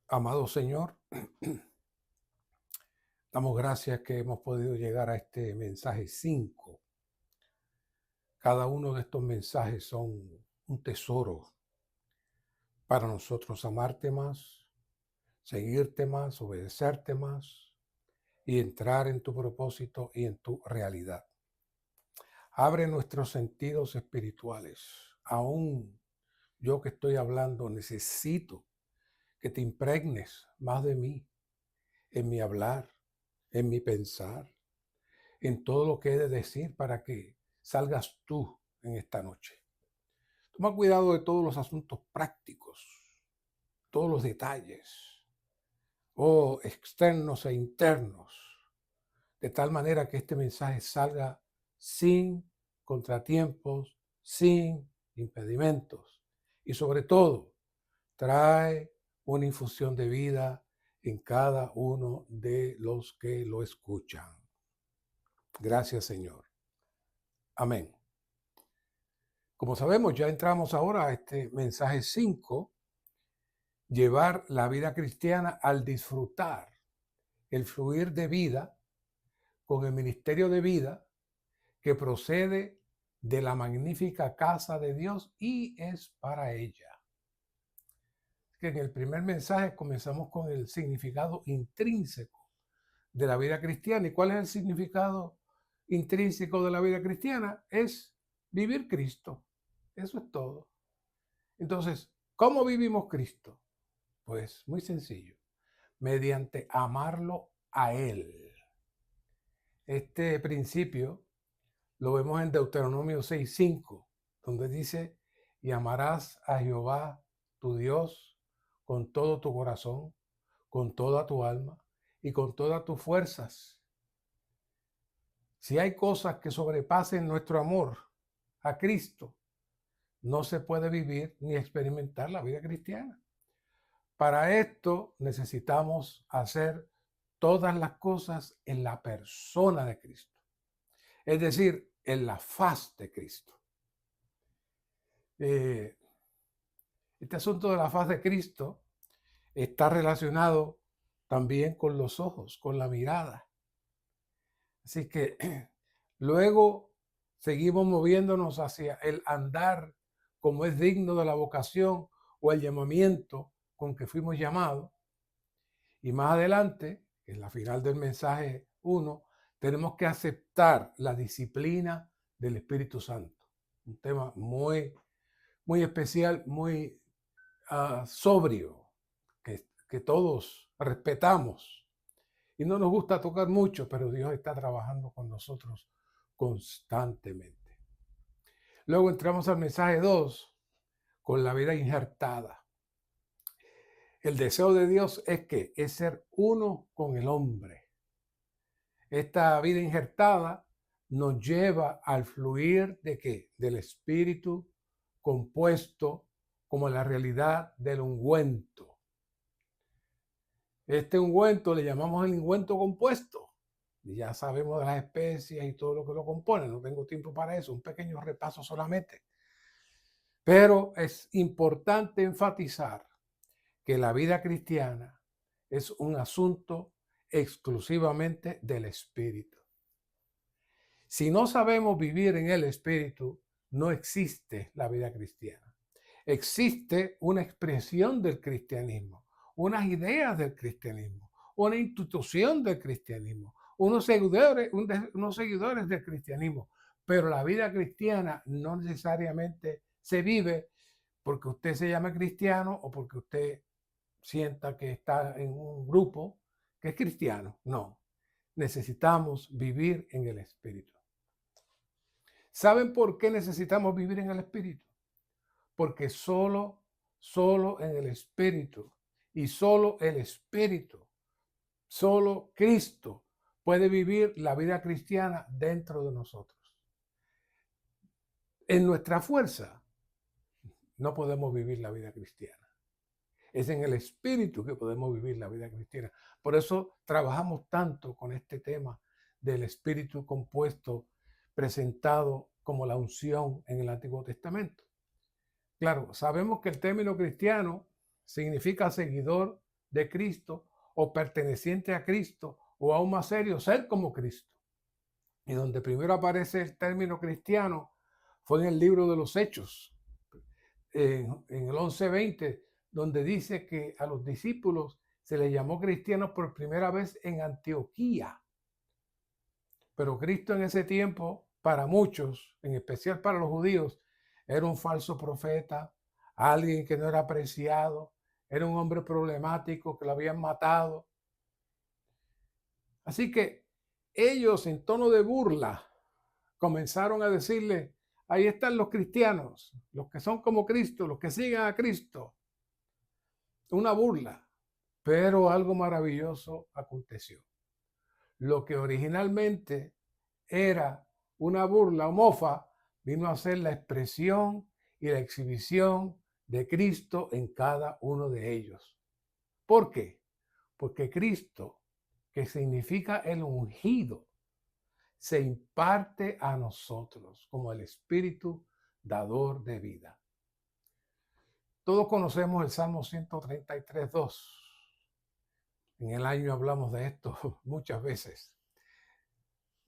Amado Señor, damos gracias que hemos podido llegar a este mensaje 5. Cada uno de estos mensajes son un tesoro para nosotros amarte más, seguirte más, obedecerte más y entrar en tu propósito y en tu realidad. Abre nuestros sentidos espirituales. Aún yo que estoy hablando necesito que te impregnes más de mí, en mi hablar, en mi pensar, en todo lo que he de decir para que salgas tú en esta noche. Toma cuidado de todos los asuntos prácticos, todos los detalles, externos e internos, de tal manera que este mensaje salga sin contratiempos, sin impedimentos y sobre todo trae una infusión de vida en cada uno de los que lo escuchan. Gracias, Señor. Amén. Como sabemos, ya entramos ahora a este mensaje 5, llevar la vida cristiana al disfrutar el fluir de vida con el ministerio de vida que procede de la magnífica casa de Dios y es para ella. Que en el primer mensaje comenzamos con el significado intrínseco de la vida cristiana. ¿Y cuál es el significado intrínseco de la vida cristiana? Es vivir Cristo. Eso es todo. Entonces, ¿cómo vivimos Cristo? Pues muy sencillo, mediante amarlo a Él. Este principio lo vemos en Deuteronomio 6:5, donde dice, y amarás a Jehová tu Dios con todo tu corazón, con toda tu alma y con todas tus fuerzas. Si hay cosas que sobrepasen nuestro amor a Cristo, no se puede vivir ni experimentar la vida cristiana. Para esto necesitamos hacer todas las cosas en la persona de Cristo, es decir, en la faz de Cristo. Este asunto de la faz de Cristo está relacionado también con los ojos, con la mirada. Así que luego seguimos moviéndonos hacia el andar como es digno de la vocación o el llamamiento con que fuimos llamados. Y más adelante, en la final del mensaje 1, tenemos que aceptar la disciplina del Espíritu Santo. Un tema muy, muy especial, muy sobrio, que todos respetamos. Y no nos gusta tocar mucho, pero Dios está trabajando con nosotros constantemente. Luego entramos al mensaje 2, con la vida injertada. El deseo de Dios es ser uno con el hombre. Esta vida injertada nos lleva al fluir de ¿qué? Del espíritu compuesto como la realidad del ungüento. Este ungüento le llamamos el ungüento compuesto. Y ya sabemos de las especies y todo lo que lo compone. No tengo tiempo para eso, un pequeño repaso solamente. Pero es importante enfatizar que la vida cristiana es un asunto exclusivamente del espíritu. Si no sabemos vivir en el espíritu, no existe la vida cristiana. Existe una expresión del cristianismo, unas ideas del cristianismo, una institución del cristianismo, unos seguidores del cristianismo, pero la vida cristiana no necesariamente se vive porque usted se llama cristiano o porque usted sienta que está en un grupo que es cristiano. No, necesitamos vivir en el espíritu. ¿Saben por qué necesitamos vivir en el espíritu? Porque solo en el espíritu y solo el espíritu, solo Cristo puede vivir la vida cristiana dentro de nosotros. En nuestra fuerza no podemos vivir la vida cristiana. Es en el espíritu que podemos vivir la vida cristiana. Por eso trabajamos tanto con este tema del espíritu compuesto presentado como la unción en el Antiguo Testamento. Claro, sabemos que el término cristiano significa seguidor de Cristo o perteneciente a Cristo, o aún más serio, ser como Cristo. Y donde primero aparece el término cristiano fue en el libro de los Hechos, en el 11:20, donde dice que a los discípulos se les llamó cristianos por primera vez en Antioquía. Pero Cristo en ese tiempo, para muchos, en especial para los judíos, era un falso profeta, alguien que no era apreciado, era un hombre problemático que lo habían matado. Así que ellos, en tono de burla, comenzaron a decirle: ahí están los cristianos, los que son como Cristo, los que siguen a Cristo. Una burla, pero algo maravilloso aconteció. Lo que originalmente era una burla o mofa, vino a ser la expresión y la exhibición de Cristo en cada uno de ellos. ¿Por qué? Porque Cristo, que significa el ungido, se imparte a nosotros como el Espíritu dador de vida. Todos conocemos el Salmo 133:2. En el año hablamos de esto muchas veces.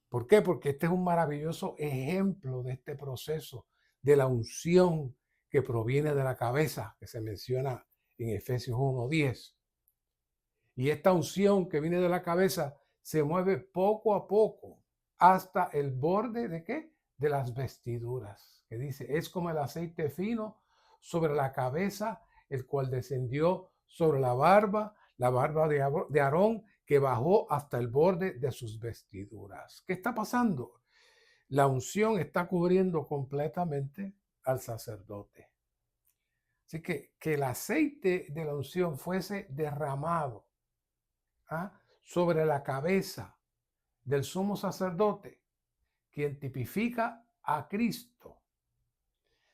¿Por qué? Porque este es un maravilloso ejemplo de este proceso de la unción que proviene de la cabeza, que se menciona en Efesios 1:10. Y esta unción que viene de la cabeza se mueve poco a poco hasta el borde ¿de qué? De las vestiduras. Que dice, es como el aceite fino sobre la cabeza, el cual descendió sobre la barba de Aarón, que bajó hasta el borde de sus vestiduras. ¿Qué está pasando? La unción está cubriendo completamente al sacerdote. Así que el aceite de la unción fuese derramado sobre la cabeza del sumo sacerdote, quien tipifica a Cristo.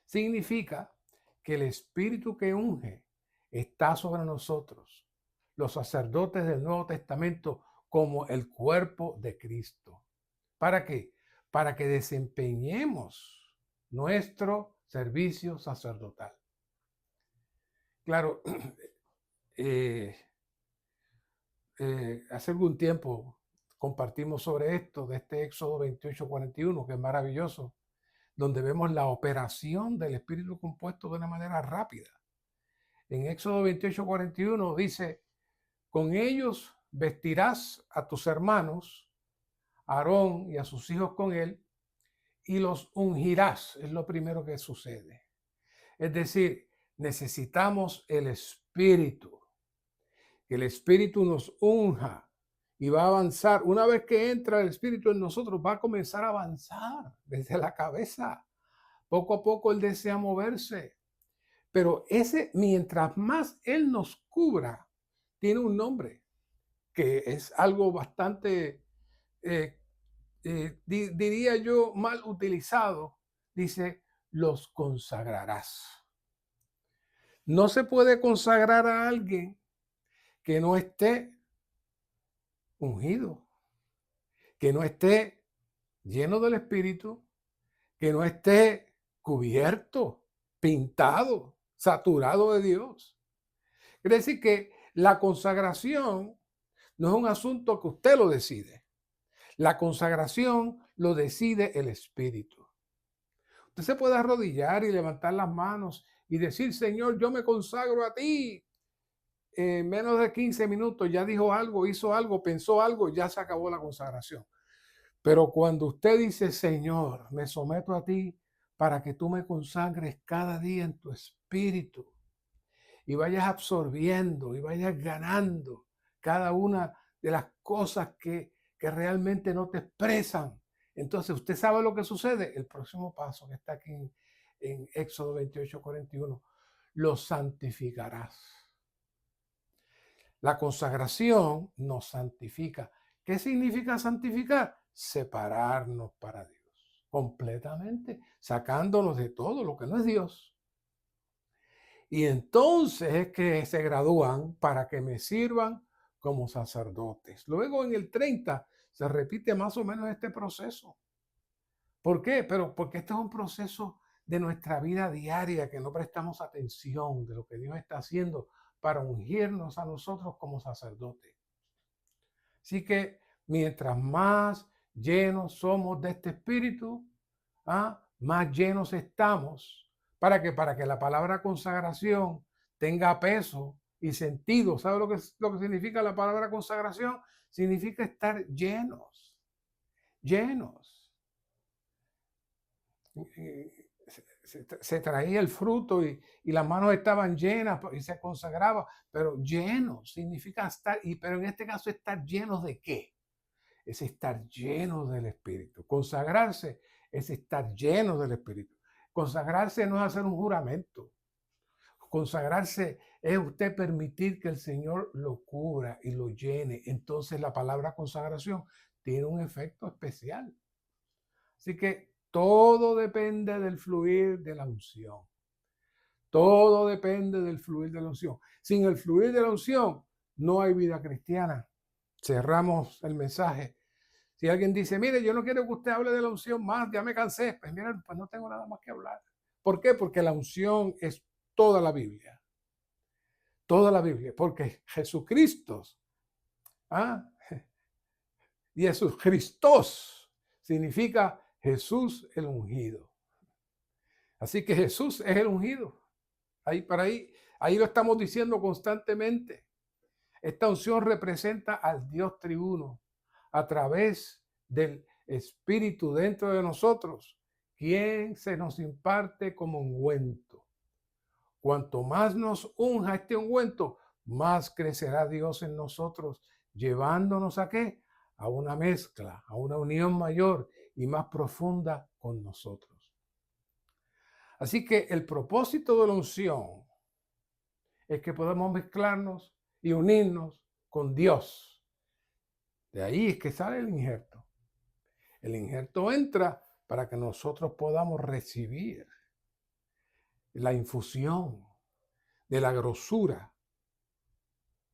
Significa que el Espíritu que unge está sobre nosotros, los sacerdotes del Nuevo Testamento, como el cuerpo de Cristo. ¿Para qué? Para que desempeñemos nuestro servicio sacerdotal. Claro, hace algún tiempo compartimos sobre esto, de este Éxodo 28:41, que es maravilloso, donde vemos la operación del Espíritu compuesto de una manera rápida. En Éxodo 28:41 dice, con ellos vestirás a tus hermanos, Aarón y a sus hijos con él, y los ungirás. Es lo primero que sucede. Es decir, necesitamos el Espíritu, que el Espíritu nos unja y va a avanzar. Una vez que entra el Espíritu en nosotros, va a comenzar a avanzar desde la cabeza. Poco a poco Él desea moverse. Pero mientras más Él nos cubra, tiene un nombre, que es algo bastante, diría yo, mal utilizado. Dice, los consagrarás. No se puede consagrar a alguien que no esté ungido, que no esté lleno del Espíritu, que no esté cubierto, pintado, saturado de Dios. Quiere decir que la consagración no es un asunto que usted lo decide. La consagración lo decide el Espíritu. Usted se puede arrodillar y levantar las manos y decir, Señor, yo me consagro a ti. En menos de 15 minutos ya dijo algo, hizo algo, pensó algo, ya se acabó la consagración. Pero cuando usted dice, Señor, me someto a ti para que tú me consagres cada día en tu espíritu y vayas absorbiendo y vayas ganando cada una de las cosas que realmente no te expresan. Entonces, usted sabe lo que sucede. El próximo paso que está aquí en Éxodo 28:41, lo santificarás. La consagración nos santifica. ¿Qué significa santificar? Separarnos para Dios, completamente, sacándonos de todo lo que no es Dios. Y entonces es que se gradúan para que me sirvan como sacerdotes. Luego en el 30 se repite más o menos este proceso. ¿Por qué? Porque este es un proceso de nuestra vida diaria, que no prestamos atención de lo que Dios está haciendo para ungirnos a nosotros como sacerdotes. Así que mientras más llenos somos de este Espíritu, más llenos estamos. ¿Para qué? Para que la palabra consagración tenga peso y sentido. ¿Sabe lo que significa la palabra consagración? Significa estar llenos, llenos. Se traía el fruto y las manos estaban llenas y se consagraba, pero llenos significa estar, pero en este caso estar llenos ¿de qué? Es estar llenos del Espíritu. Consagrarse es estar llenos del Espíritu. Consagrarse no es hacer un juramento. Consagrarse es usted permitir que el Señor lo cubra y lo llene. Entonces la palabra consagración tiene un efecto especial. Así que todo depende del fluir de la unción. Todo depende del fluir de la unción. Sin el fluir de la unción no hay vida cristiana. Cerramos el mensaje. Si alguien dice, mire, yo no quiero que usted hable de la unción más, ya me cansé, pues mira, pues no tengo nada más que hablar. ¿Por qué? Porque la unción es toda la Biblia. Toda la Biblia. Porque Jesucristo, y Jesús, Christos, significa Jesús el ungido. Así que Jesús es el ungido. Ahí lo estamos diciendo constantemente. Esta unción representa al Dios triuno a través del Espíritu dentro de nosotros, quien se nos imparte como ungüento. Cuanto más nos unja este ungüento, más crecerá Dios en nosotros, llevándonos ¿a qué? A una mezcla, a una unión mayor y más profunda con nosotros. Así que el propósito de la unción es que podamos mezclarnos y unirnos con Dios. De ahí es que sale el injerto. El injerto entra para que nosotros podamos recibir la infusión de la grosura,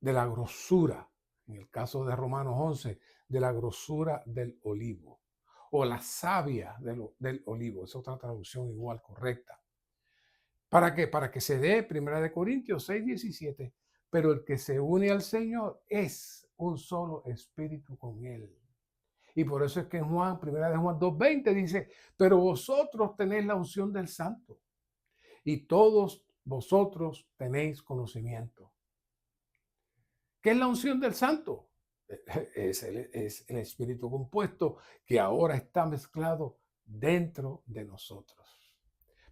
en el caso de Romanos 11, de la grosura del olivo, o la savia del olivo, es otra traducción igual correcta. ¿Para qué? Para que se dé 1 Corintios 6:17, pero el que se une al Señor es un solo espíritu con Él. Y por eso es que en 1 de Juan 2:20 dice, pero vosotros tenéis la unción del Santo y todos vosotros tenéis conocimiento. ¿Qué es la unción del Santo? Es el Espíritu compuesto que ahora está mezclado dentro de nosotros.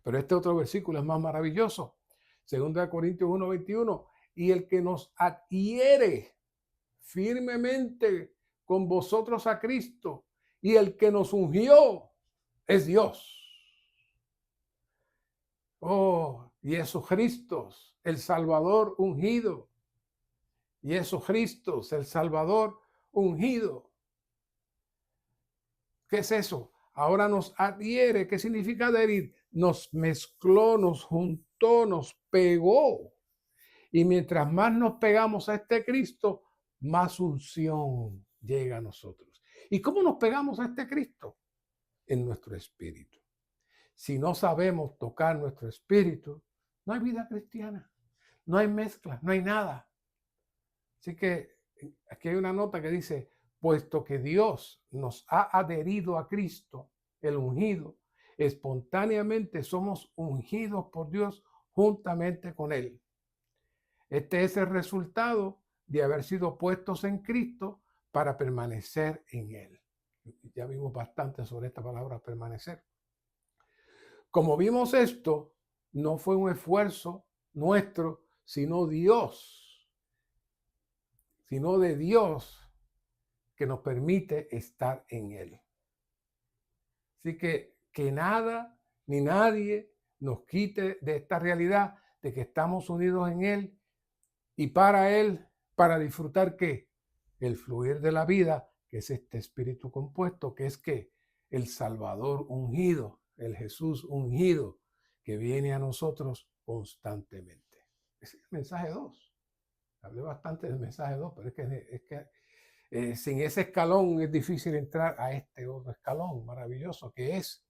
Pero este otro versículo es más maravilloso. 2 Corintios 1:21. Y el que nos adhiere firmemente con vosotros a Cristo y el que nos ungió es Dios. Oh, Jesucristo, el Salvador ungido. Jesucristo, el Salvador ungido. ¿Qué es eso? Ahora nos adhiere. ¿Qué significa adherir? Nos mezcló, nos juntó, nos pegó. Y mientras más nos pegamos a este Cristo, más unción llega a nosotros. ¿Y cómo nos pegamos a este Cristo? En nuestro espíritu. Si no sabemos tocar nuestro espíritu, no hay vida cristiana, no hay mezcla, no hay nada. Así que aquí hay una nota que dice, puesto que Dios nos ha adherido a Cristo, el ungido, espontáneamente somos ungidos por Dios juntamente con Él. Este es el resultado de haber sido puestos en Cristo para permanecer en Él. Ya vimos bastante sobre esta palabra permanecer. Como vimos esto, no fue un esfuerzo nuestro, sino de Dios que nos permite estar en Él. Así que nada ni nadie nos quite de esta realidad de que estamos unidos en Él y para Él, para disfrutar ¿qué? El fluir de la vida, que es este espíritu compuesto, que es ¿qué? El Salvador ungido, el Jesús ungido, que viene a nosotros constantemente. Ese es el mensaje 2. Hablé bastante del mensaje 2, pero es que sin ese escalón es difícil entrar a este otro escalón maravilloso, que es,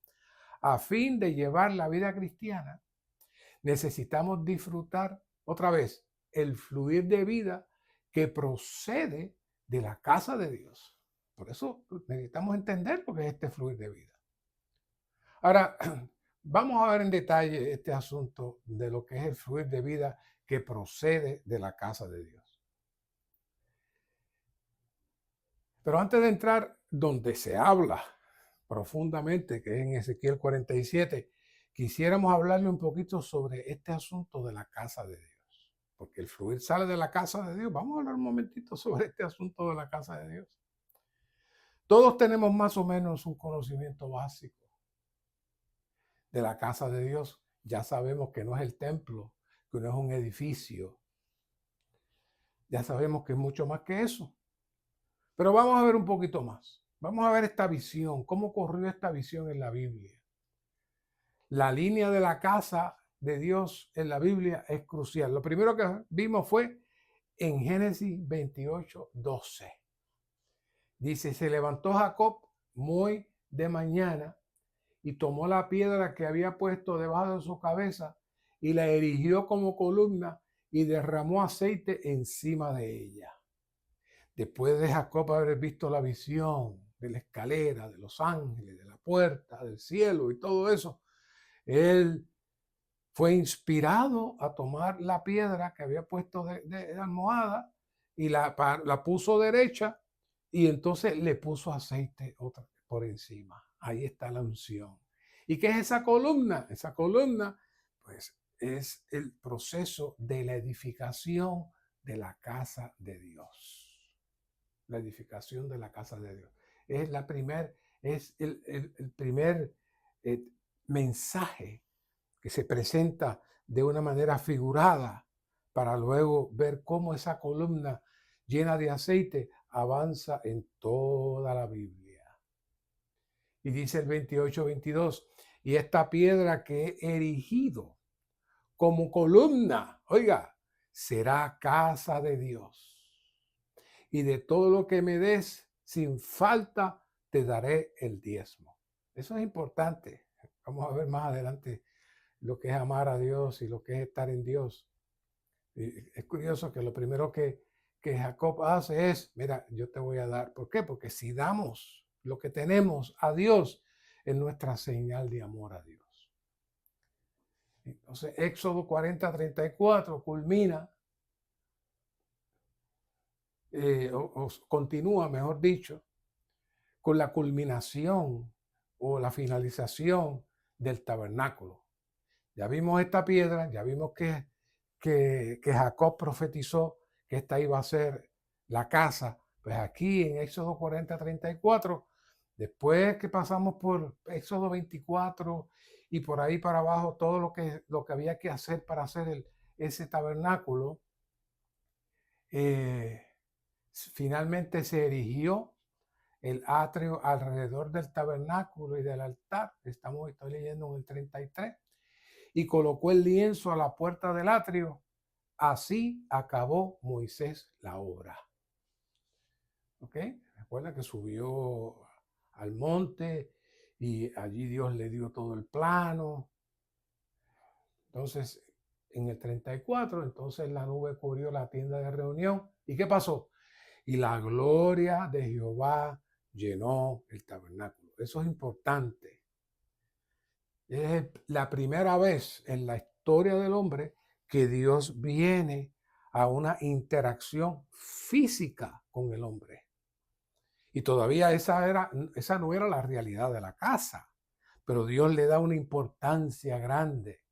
a fin de llevar la vida cristiana, necesitamos disfrutar otra vez el fluir de vida que procede de la casa de Dios. Por eso necesitamos entender lo que es este fluir de vida. Ahora, vamos a ver en detalle este asunto de lo que es el fluir de vida que procede de la casa de Dios. Pero antes de entrar donde se habla profundamente, que es en Ezequiel 47, quisiéramos hablarle un poquito sobre este asunto de la casa de Dios. Porque el fluir sale de la casa de Dios. Vamos a hablar un momentito sobre este asunto de la casa de Dios. Todos tenemos más o menos un conocimiento básico de la casa de Dios. Ya sabemos que no es el templo, que no es un edificio. Ya sabemos que es mucho más que eso. Pero vamos a ver un poquito más. Vamos a ver esta visión, cómo corrió esta visión en la Biblia. La línea de la casa de Dios en la Biblia es crucial. Lo primero que vimos fue en Génesis 28, 12. Dice, se levantó Jacob muy de mañana y tomó la piedra que había puesto debajo de su cabeza y la erigió como columna y derramó aceite encima de ella. Después de Jacob haber visto la visión de la escalera, de los ángeles, de la puerta, del cielo y todo eso, él fue inspirado a tomar la piedra que había puesto de almohada y la puso derecha y entonces le puso aceite otra por encima. Ahí está la unción. ¿Y qué es esa columna? Esa columna, pues, es el proceso de la edificación de la casa de Dios. La edificación de la casa de Dios. Es el primer mensaje que se presenta de una manera figurada para luego ver cómo esa columna llena de aceite avanza en toda la Biblia. Y dice el 28, 22, y esta piedra que he erigido como columna, oiga, será casa de Dios. Y de todo lo que me des, sin falta, te daré el diezmo. Eso es importante. Vamos a ver más adelante lo que es amar a Dios y lo que es estar en Dios. Es curioso que lo primero que Jacob hace es, mira, yo te voy a dar. ¿Por qué? Porque si damos lo que tenemos a Dios, es nuestra señal de amor a Dios. Entonces, Éxodo 40, 34 culmina, o continúa, mejor dicho, con la culminación o la finalización del tabernáculo. Ya vimos esta piedra, ya vimos que Jacob profetizó que esta iba a ser la casa. Pues aquí en Éxodo 40, 34, después que pasamos por Éxodo 24 y por ahí para abajo, todo lo que había que hacer para hacer ese tabernáculo, finalmente se erigió el atrio alrededor del tabernáculo y del altar. Estoy leyendo en el 33. Y colocó el lienzo a la puerta del atrio. Así acabó Moisés la obra. ¿Ok? Recuerda que subió al monte y allí Dios le dio todo el plano. Entonces, en el 34, entonces la nube cubrió la tienda de reunión. ¿Y qué pasó? Y la gloria de Jehová llenó el tabernáculo. Eso es importante. Es la primera vez en la historia del hombre que Dios viene a una interacción física con el hombre. Y todavía esa no era la realidad de la casa, pero Dios le da una importancia grande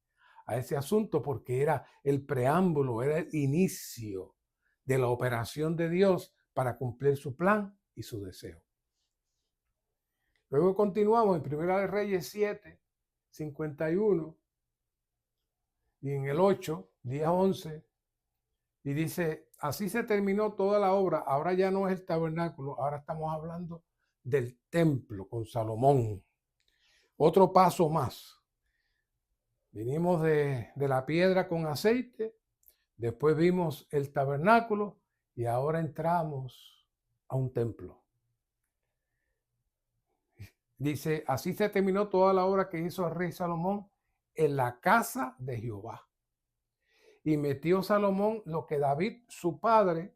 a ese asunto porque era el preámbulo, era el inicio de la operación de Dios para cumplir su plan y su deseo. Luego continuamos en Primera de Reyes 7, 51 y en el 8, 10, 11, y dice, así se terminó toda la obra. Ahora ya no es el tabernáculo, ahora estamos hablando del templo con Salomón. Otro paso más. Vinimos de la piedra con aceite, después vimos el tabernáculo y ahora entramos a un templo. Dice, así se terminó toda la obra que hizo el rey Salomón en la casa de Jehová. Y metió Salomón lo que David, su padre,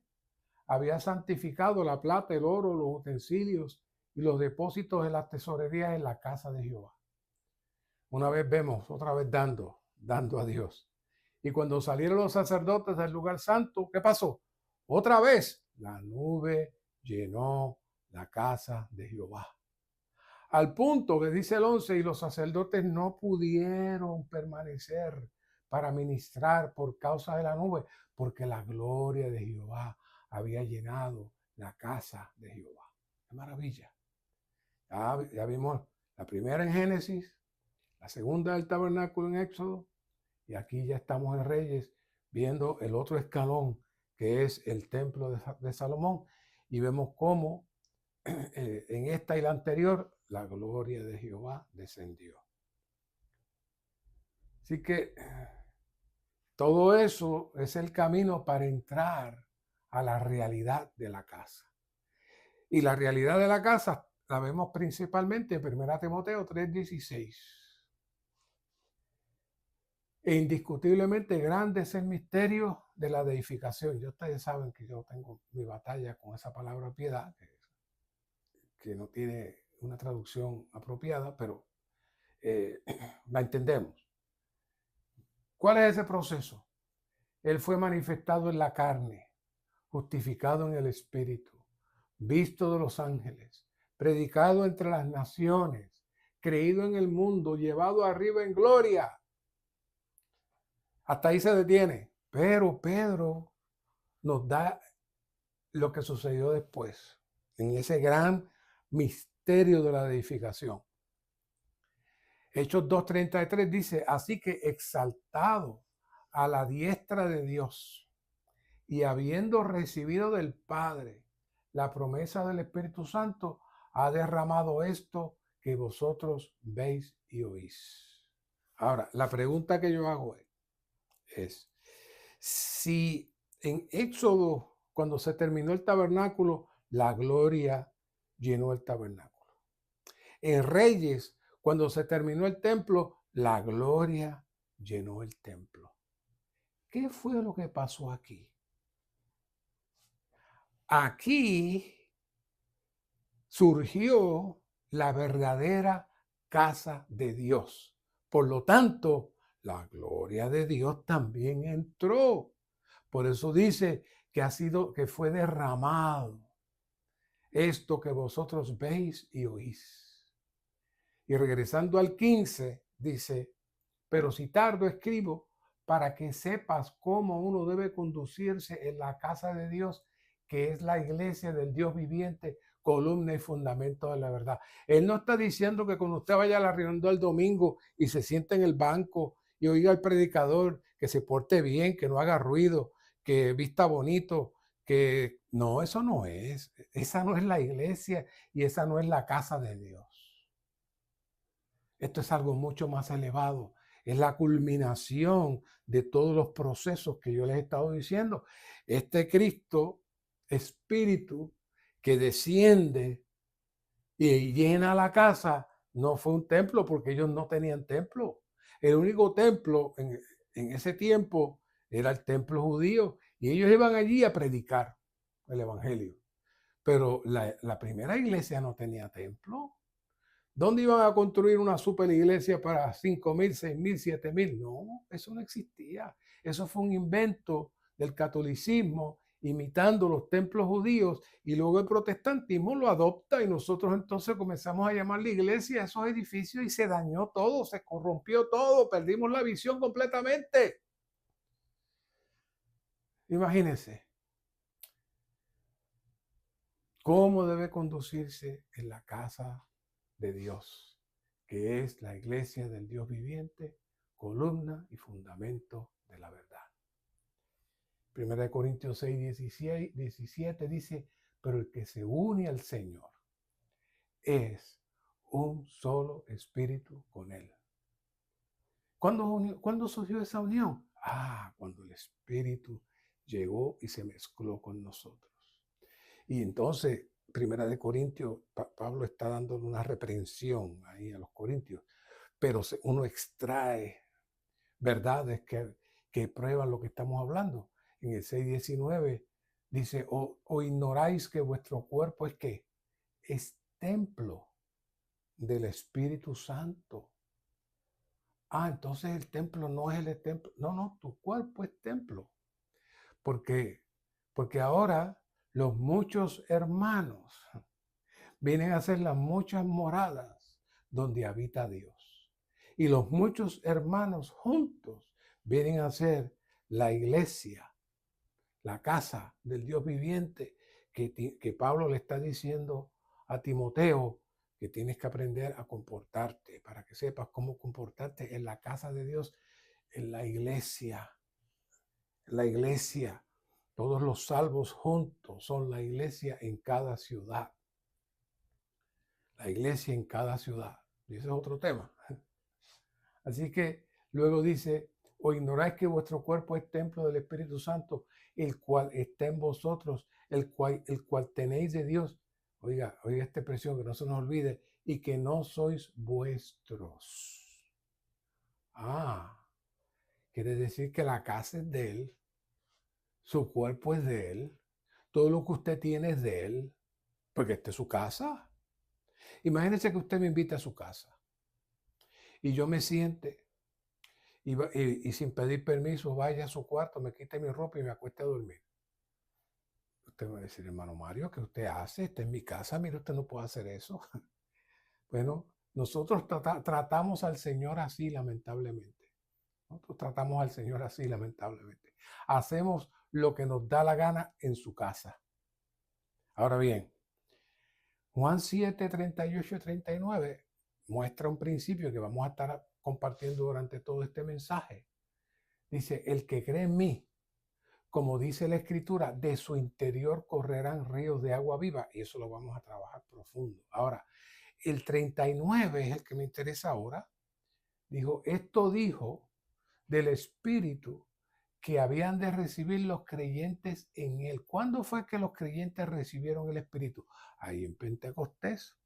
había santificado, la plata, el oro, los utensilios y los depósitos de la tesorería en la casa de Jehová. Una vez vemos, otra vez dando a Dios. Y cuando salieron los sacerdotes del lugar santo, ¿qué pasó? Otra vez la nube llenó la casa de Jehová. Al punto que dice el 11, y los sacerdotes no pudieron permanecer para ministrar por causa de la nube, porque la gloria de Jehová había llenado la casa de Jehová. ¡Qué maravilla! Ya vimos la primera en Génesis, la segunda del tabernáculo en Éxodo, y aquí ya estamos en Reyes viendo el otro escalón, que es el templo de Salomón, y vemos cómo en esta y la anterior, la gloria de Jehová descendió. Así que todo eso es el camino para entrar a la realidad de la casa. Y la realidad de la casa la vemos principalmente en 1 Timoteo 3:16. E indiscutiblemente grande es el misterio de la deificación. Y ustedes saben que yo tengo mi batalla con esa palabra piedad, que no tiene una traducción apropiada, pero la entendemos. ¿Cuál es ese proceso? Él fue manifestado en la carne, justificado en el Espíritu, visto de los ángeles, predicado entre las naciones, creído en el mundo, llevado arriba en gloria. Hasta ahí se detiene. Pero Pedro nos da lo que sucedió después, en ese gran misterio de la edificación. Hechos 2:33 dice, así que exaltado a la diestra de Dios y habiendo recibido del Padre la promesa del Espíritu Santo, ha derramado esto que vosotros veis y oís. Ahora, la pregunta que yo hago es si en Éxodo, cuando se terminó el tabernáculo, la gloria llenó el tabernáculo. En Reyes, cuando se terminó el templo, la gloria llenó el templo. ¿Qué fue lo que pasó aquí? Aquí surgió la verdadera casa de Dios. Por lo tanto, la gloria de Dios también entró. Por eso dice que fue derramado esto que vosotros veis y oís. Y regresando al 15, dice, pero si tardo escribo para que sepas cómo uno debe conducirse en la casa de Dios, que es la iglesia del Dios viviente, columna y fundamento de la verdad. Él no está diciendo que cuando usted vaya a la reunión del domingo y se siente en el banco y oiga al predicador, que se porte bien, que no haga ruido, que vista bonito, que no, eso no es. Esa no es la iglesia y esa no es la casa de Dios. Esto es algo mucho más elevado. Es la culminación de todos los procesos que yo les he estado diciendo. Este Cristo, Espíritu, que desciende y llena la casa, no fue un templo porque ellos no tenían templo. El único templo en ese tiempo era el templo judío y ellos iban allí a predicar el evangelio. Pero la primera iglesia no tenía templo. ¿Dónde iban a construir una super iglesia para 5,000, 6,000, 7,000? No, eso no existía. Eso fue un invento del catolicismo imitando los templos judíos y luego el protestantismo lo adopta y nosotros entonces comenzamos a llamar la iglesia a esos edificios y se dañó todo, se corrompió todo, perdimos la visión completamente. Imagínense cómo debe conducirse en la casa de Dios, que es la iglesia del Dios viviente, columna y fundamento de la verdad. 1 Corintios 6, 17 dice, pero el que se une al Señor es un solo espíritu con Él. ¿Cuándo surgió esa unión? Cuando el Espíritu llegó y se mezcló con nosotros. Y entonces, 1 Corintios, Pablo está dando una reprensión ahí a los corintios, pero uno extrae verdades que prueban lo que estamos hablando. En el 6:19 dice, o ignoráis que vuestro cuerpo es ¿qué? Es templo del Espíritu Santo. Entonces el templo no es el templo. No, tu cuerpo es templo. ¿Por qué? Porque ahora los muchos hermanos vienen a ser las muchas moradas donde habita Dios. Y los muchos hermanos juntos vienen a ser la iglesia, la casa del Dios viviente, que Pablo le está diciendo a Timoteo que tienes que aprender a comportarte para que sepas cómo comportarte en la casa de Dios, en la iglesia. La iglesia, todos los salvos juntos son la iglesia en cada ciudad. La iglesia en cada ciudad. Y ese es otro tema. Así que luego dice, o ignoráis que vuestro cuerpo es templo del Espíritu Santo, el cual está en vosotros, el cual tenéis de Dios. Oiga esta expresión, que no se nos olvide, y que no sois vuestros. Quiere decir que la casa es de Él, su cuerpo es de Él, todo lo que usted tiene es de Él, porque esta es su casa. Imagínese que usted me invita a su casa y yo me siente y sin pedir permiso vaya a su cuarto, me quite mi ropa y me acueste a dormir. Usted me va a decir, hermano Mario, ¿qué usted hace? Está en mi casa, mire, usted no puede hacer eso. Bueno, nosotros tratamos al Señor así, lamentablemente. Nosotros tratamos al Señor así, lamentablemente. Hacemos lo que nos da la gana en su casa. Ahora bien, Juan 7, 38 y 39 muestra un principio que vamos a estar compartiendo durante todo este mensaje. Dice, el que cree en mí, como dice la Escritura, de su interior correrán ríos de agua viva. Y eso lo vamos a trabajar profundo. Ahora, el 39 es el que me interesa ahora. Esto dijo del Espíritu que habían de recibir los creyentes en él. ¿Cuándo fue que los creyentes recibieron el Espíritu? Ahí en Pentecostés.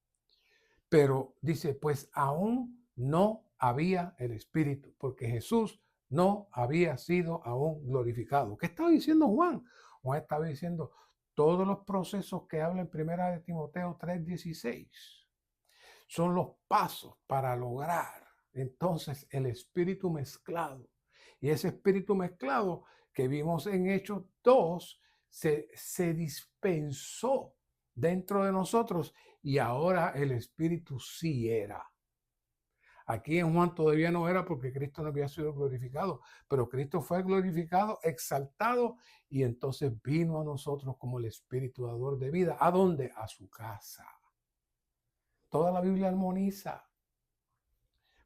Pero dice, pues aún no había el Espíritu, porque Jesús no había sido aún glorificado. ¿Qué estaba diciendo Juan? Juan estaba diciendo todos los procesos que habla en 1 Timoteo 3:16 son los pasos para lograr entonces el Espíritu mezclado. Y ese Espíritu mezclado que vimos en Hechos 2 se dispensó dentro de nosotros y ahora el Espíritu sí era. Aquí en Juan todavía no era porque Cristo no había sido glorificado, pero Cristo fue glorificado, exaltado y entonces vino a nosotros como el Espíritu dador de vida. ¿A dónde? A su casa. Toda la Biblia armoniza.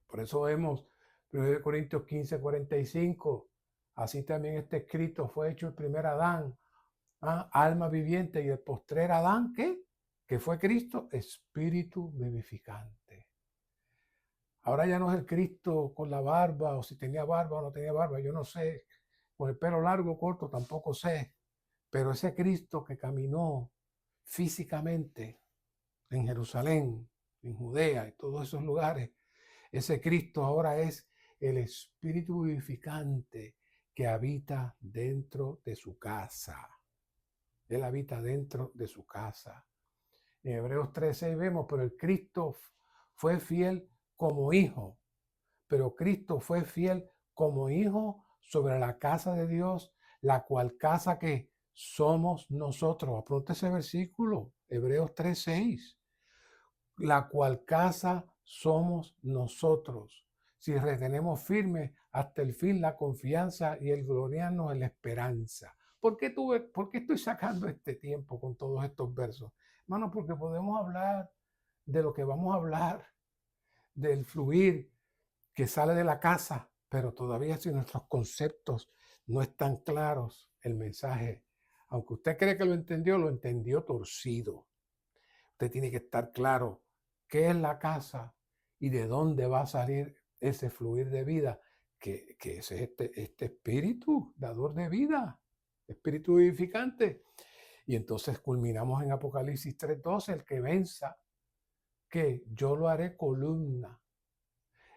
Por eso vemos 1 Corintios 15, 45. Así también está escrito, fue hecho el primer Adán, alma viviente, y el postrer Adán, ¿qué? Que fue Cristo, espíritu vivificante. Ahora ya no es el Cristo con la barba, o si tenía barba o no tenía barba, yo no sé. Con el pelo largo o corto tampoco sé. Pero ese Cristo que caminó físicamente en Jerusalén, en Judea y todos esos lugares, ese Cristo ahora es el espíritu vivificante que habita dentro de su casa. Él habita dentro de su casa. En Hebreos 13 vemos, pero el Cristo fue fiel como hijo. Pero Cristo fue fiel como hijo sobre la casa de Dios, la cual casa que somos nosotros. Apronte ese versículo, Hebreos 3:6. La cual casa somos nosotros, si retenemos firme hasta el fin la confianza y el gloriarnos en la esperanza. ¿Por qué estoy sacando este tiempo con todos estos versos? Hermano, porque podemos hablar de lo que vamos a hablar, del fluir que sale de la casa, pero todavía si nuestros conceptos no están claros, el mensaje, aunque usted cree que lo entendió torcido. Usted tiene que estar claro qué es la casa y de dónde va a salir ese fluir de vida, que es este espíritu dador de vida, espíritu vivificante. Y entonces culminamos en Apocalipsis 3:12, el que venza, que yo lo haré columna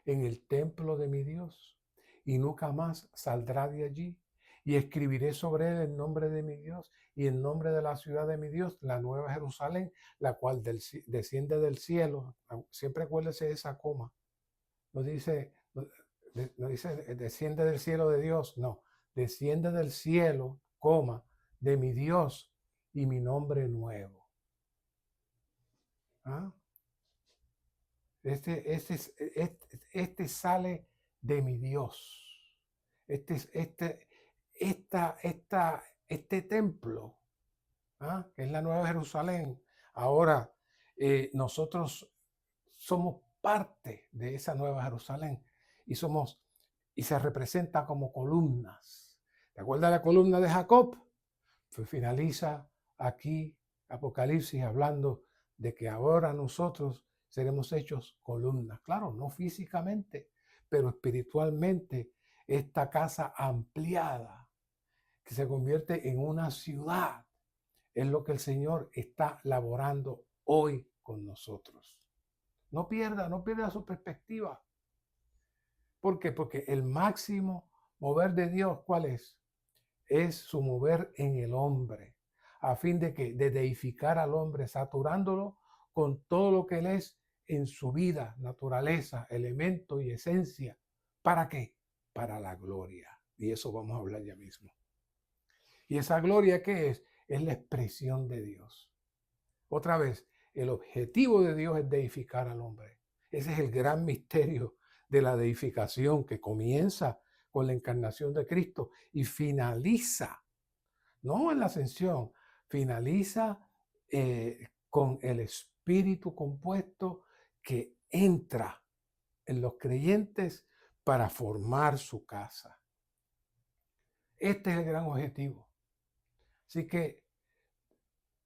en el templo de mi Dios, y nunca más saldrá de allí. Y escribiré sobre él el nombre de mi Dios y el nombre de la ciudad de mi Dios, la nueva Jerusalén, la cual desciende del cielo. Siempre acuérdese de esa coma. No dice, no dice desciende del cielo de Dios, no. Desciende del cielo, coma, de mi Dios y mi nombre nuevo. ¿Ah? Este sale de mi Dios. Este templo, ¿ah? Que es la Nueva Jerusalén. Ahora, nosotros somos parte de esa Nueva Jerusalén y se representa como columnas. ¿Te acuerdas la columna de Jacob? Pues finaliza aquí Apocalipsis hablando de que ahora nosotros seremos hechos columnas. Claro, no físicamente, pero espiritualmente, esta casa ampliada que se convierte en una ciudad es lo que el Señor está laborando hoy con nosotros. No pierda su perspectiva. ¿Por qué? Porque el máximo mover de Dios, ¿cuál es? Es su mover en el hombre, a fin de que de deificar al hombre, saturándolo con todo lo que él es en su vida, naturaleza, elemento y esencia. ¿Para qué? Para la gloria. Y eso vamos a hablar ya mismo. ¿Y esa gloria qué es? Es la expresión de Dios. Otra vez, el objetivo de Dios es deificar al hombre. Ese es el gran misterio de la deificación que comienza con la encarnación de Cristo y finaliza, no en la ascensión, finaliza con el Espíritu compuesto que entra en los creyentes para formar su casa. Este es el gran objetivo. Así que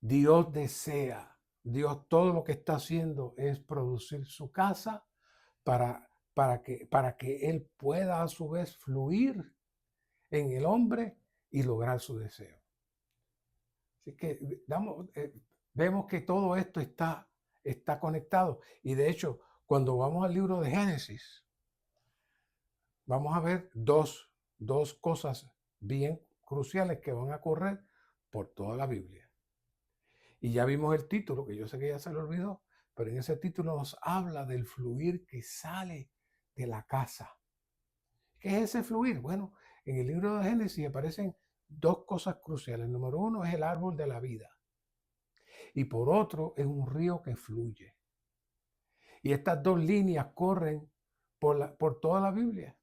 Dios desea, Dios todo lo que está haciendo es producir su casa para que Él pueda a su vez fluir en el hombre y lograr su deseo. Así que vemos que todo esto está conectado. Y de hecho, cuando vamos al libro de Génesis, vamos a ver dos cosas bien cruciales que van a ocurrir por toda la Biblia. Y ya vimos el título, que yo sé que ya se lo olvidó, pero en ese título nos habla del fluir que sale de la casa. ¿Qué es ese fluir? Bueno, en el libro de Génesis aparecen dos cosas cruciales. Número uno es el árbol de la vida. Y por otro es un río que fluye. Y estas dos líneas corren por toda la Biblia.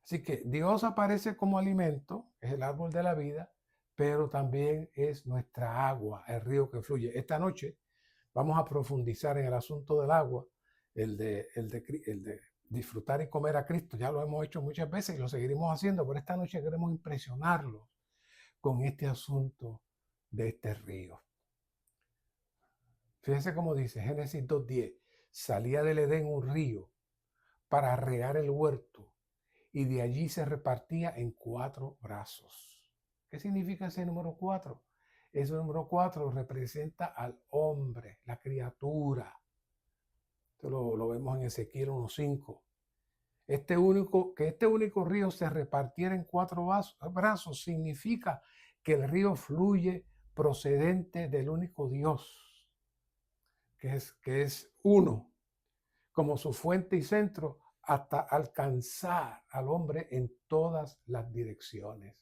Así que Dios aparece como alimento, es el árbol de la vida, pero también es nuestra agua, el río que fluye. Esta noche vamos a profundizar en el asunto del agua, el de disfrutar y comer a Cristo. Ya lo hemos hecho muchas veces y lo seguiremos haciendo, pero esta noche queremos impresionarlos con este asunto de este río. Fíjense cómo dice Génesis 2:10, salía del Edén un río para regar el huerto y de allí se repartía en 4 brazos. ¿Qué significa ese número 4? Ese número 4 representa al hombre, la criatura. Esto lo vemos en Ezequiel 1:5. Este único río se repartiera en 4 brazos significa que el río fluye procedente del único Dios, que es uno, como su fuente y centro, hasta alcanzar al hombre en todas las direcciones.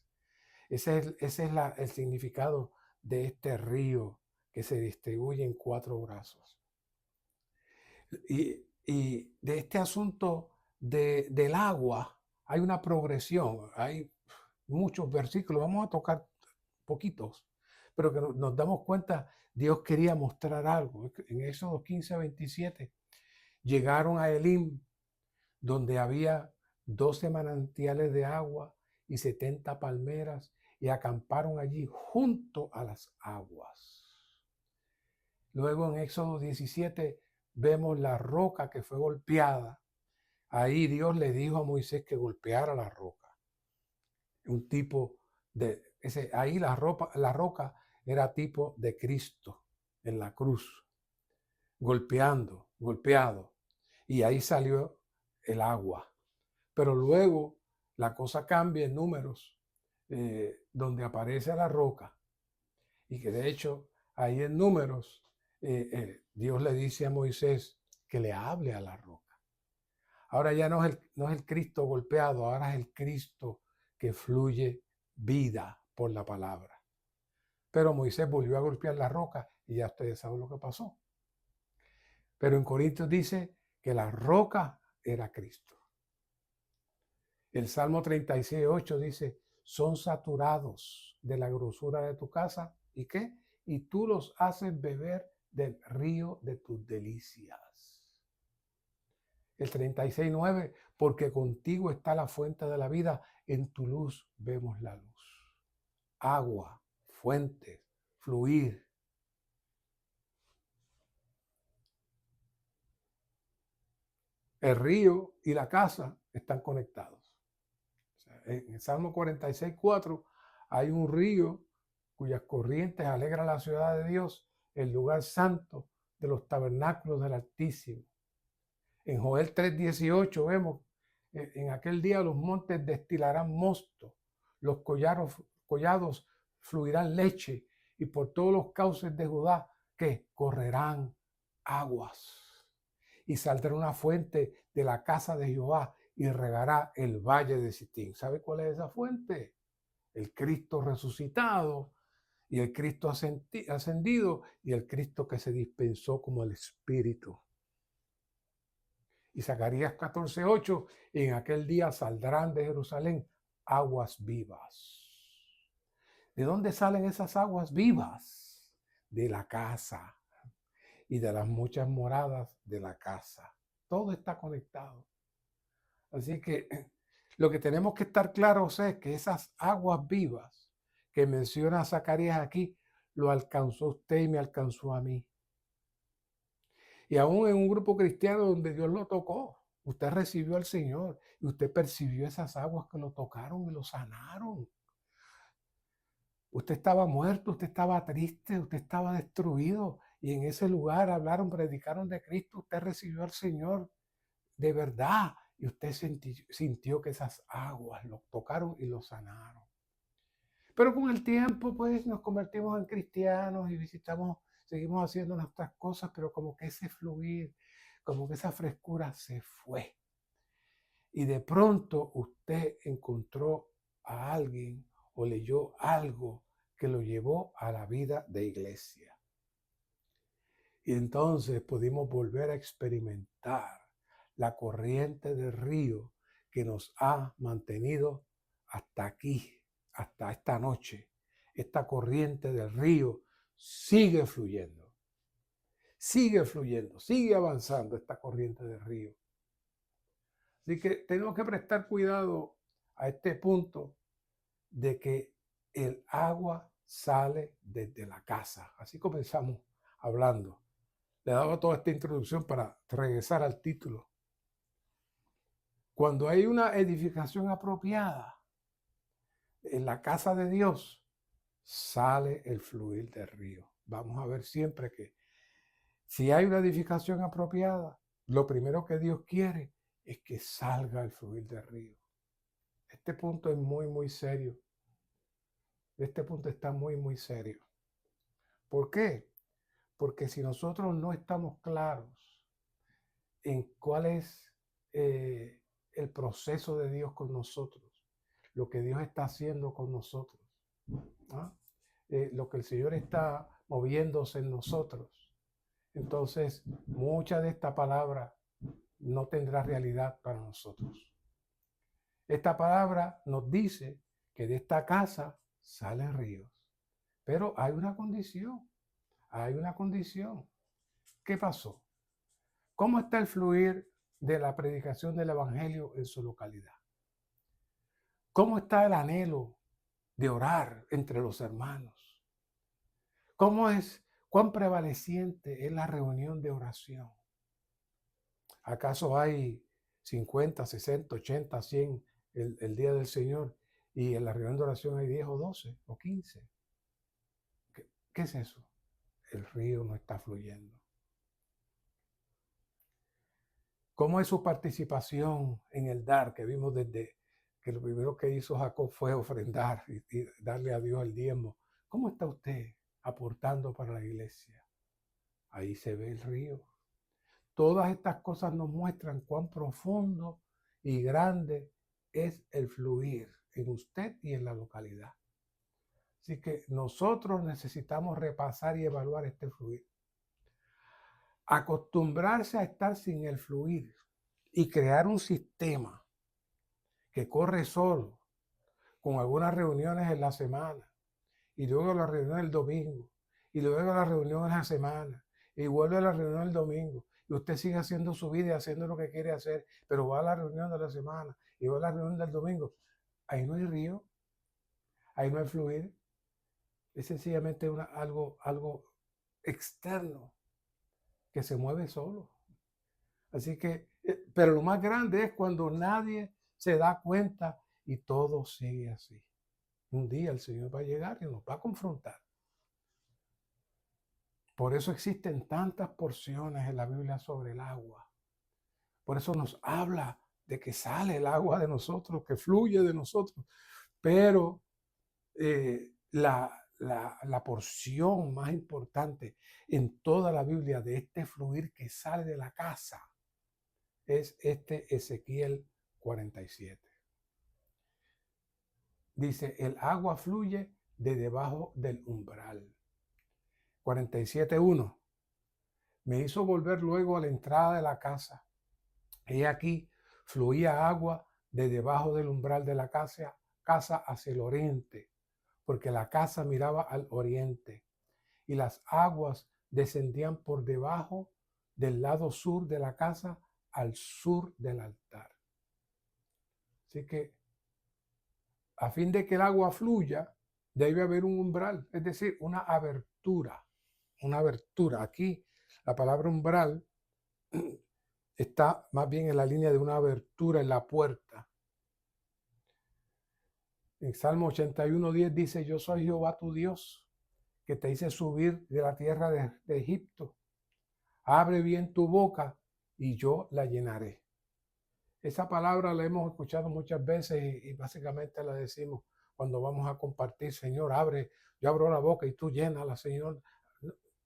Ese es el significado de este río que se distribuye en 4 brazos. Y de este asunto del agua hay una progresión, hay muchos versículos, vamos a tocar poquitos, pero que nos damos cuenta, Dios quería mostrar algo. En Éxodo 15:27 llegaron a Elim, donde había 12 manantiales de agua y 70 palmeras, y acamparon allí junto a las aguas. Luego en Éxodo 17 vemos la roca que fue golpeada. Ahí Dios le dijo a Moisés que golpeara la roca. Un tipo ahí la roca era tipo de Cristo en la cruz, golpeado. Y ahí salió el agua. Pero luego la cosa cambia en Números, donde aparece la roca. Y que de hecho, ahí en Números, Dios le dice a Moisés que le hable a la roca. Ahora ya no es el Cristo golpeado, ahora es el Cristo que fluye vida por la palabra. Pero Moisés volvió a golpear la roca y ya ustedes saben lo que pasó. Pero en Corintios dice que la roca era Cristo. El Salmo 36:8 dice, son saturados de la grosura de tu casa. ¿Y qué? Y tú los haces beber del río de tus delicias. El 36:9, porque contigo está la fuente de la vida, en tu luz vemos la luz. Agua, fuentes, fluir. El río y la casa están conectados. O sea, en el Salmo 46:4 hay un río cuyas corrientes alegran la ciudad de Dios, el lugar santo de los tabernáculos del Altísimo. En Joel 3:18 vemos, en aquel día los montes destilarán mosto, los collados fluirán leche, y por todos los cauces de Judá que correrán aguas. Y saldrá una fuente de la casa de Jehová y regará el valle de Sitín. ¿Sabe cuál es esa fuente? El Cristo resucitado y el Cristo ascendido y el Cristo que se dispensó como el Espíritu. Y Zacarías 14:8, en aquel día saldrán de Jerusalén aguas vivas. ¿De dónde salen esas aguas vivas? De la casa y de las muchas moradas de la casa. Todo está conectado. Así que lo que tenemos que estar claros es que esas aguas vivas que menciona Zacarías aquí, lo alcanzó usted y me alcanzó a mí. Y aún en un grupo cristiano donde Dios lo tocó, usted recibió al Señor y usted percibió esas aguas que lo tocaron y lo sanaron. Usted estaba muerto, usted estaba triste, usted estaba destruido y en ese lugar hablaron, predicaron de Cristo, usted recibió al Señor de verdad y usted sintió que esas aguas lo tocaron y lo sanaron. Pero con el tiempo, pues, nos convertimos en cristianos y seguimos haciendo nuestras cosas, pero como que ese fluir, como que esa frescura se fue. Y de pronto usted encontró a alguien o leyó algo que lo llevó a la vida de iglesia. Y entonces pudimos volver a experimentar la corriente del río que nos ha mantenido hasta aquí, hasta esta noche. Esta corriente del río sigue fluyendo, sigue avanzando esta corriente del río. Así que tenemos que prestar cuidado a este punto de que el agua sale desde la casa. Así comenzamos hablando. Le he dado toda esta introducción para regresar al título. Cuando hay una edificación apropiada en la casa de Dios, sale el fluir del río. Vamos a ver siempre que si hay una edificación apropiada, lo primero que Dios quiere es que salga el fluir del río. Este punto es muy, muy serio. Este punto está muy, muy serio. ¿Por qué? Porque si nosotros no estamos claros en cuál es el proceso de Dios con nosotros, lo que Dios está haciendo con nosotros, ¿no? Lo que el Señor está moviéndose en nosotros, entonces mucha de esta palabra no tendrá realidad para nosotros. Esta palabra nos dice que de esta casa salen ríos, pero hay una condición, hay una condición. ¿Qué pasó? ¿Cómo está el fluir de la predicación del Evangelio en su localidad? ¿Cómo está el anhelo de orar entre los hermanos? ¿Cuán prevaleciente es la reunión de oración? ¿Acaso hay 50, 60, 80, 100 el día del Señor y en la reunión de oración hay 10 o 12 o 15? ¿Qué es eso? El río no está fluyendo. ¿Cómo es su participación en el dar? Que vimos desde que lo primero que hizo Jacob fue ofrendar y darle a Dios el diezmo. ¿Cómo está usted aportando para la iglesia? Ahí se ve el río. Todas estas cosas nos muestran cuán profundo y grande es el fluir en usted y en la localidad. Así que nosotros necesitamos repasar y evaluar este fluir. Acostumbrarse a estar sin el fluir y crear un sistema que corre solo, con algunas reuniones en la semana, y luego la reunión el domingo, y luego la reunión en la semana, y vuelve a la reunión el domingo, y usted sigue haciendo su vida y haciendo lo que quiere hacer, pero va a la reunión de la semana, y va a la reunión del domingo. Ahí no hay río, ahí no hay fluir, es sencillamente algo externo que se mueve solo. Así que, pero lo más grande es cuando nadie se da cuenta y todo sigue así. Un día el Señor va a llegar y nos va a confrontar. Por eso existen tantas porciones en la Biblia sobre el agua. Por eso nos habla de que sale el agua de nosotros, que fluye de nosotros. Pero la porción más importante en toda la Biblia de este fluir que sale de la casa es este Ezequiel 47. Dice, el agua fluye de debajo del umbral. 47:1. Me hizo volver luego a la entrada de la casa. He aquí, fluía agua de debajo del umbral de la casa hacia el oriente, porque la casa miraba al oriente, y las aguas descendían por debajo del lado sur de la casa al sur del altar. Así que, a fin de que el agua fluya, debe haber un umbral, es decir, una abertura. Una abertura. Aquí, la palabra umbral está más bien en la línea de una abertura en la puerta. En Salmo 81:10 dice, yo soy Jehová tu Dios, que te hice subir de la tierra de Egipto. Abre bien tu boca y yo la llenaré. Esa palabra la hemos escuchado muchas veces y básicamente la decimos cuando vamos a compartir, Señor, yo abro la boca y tú llénala, Señor.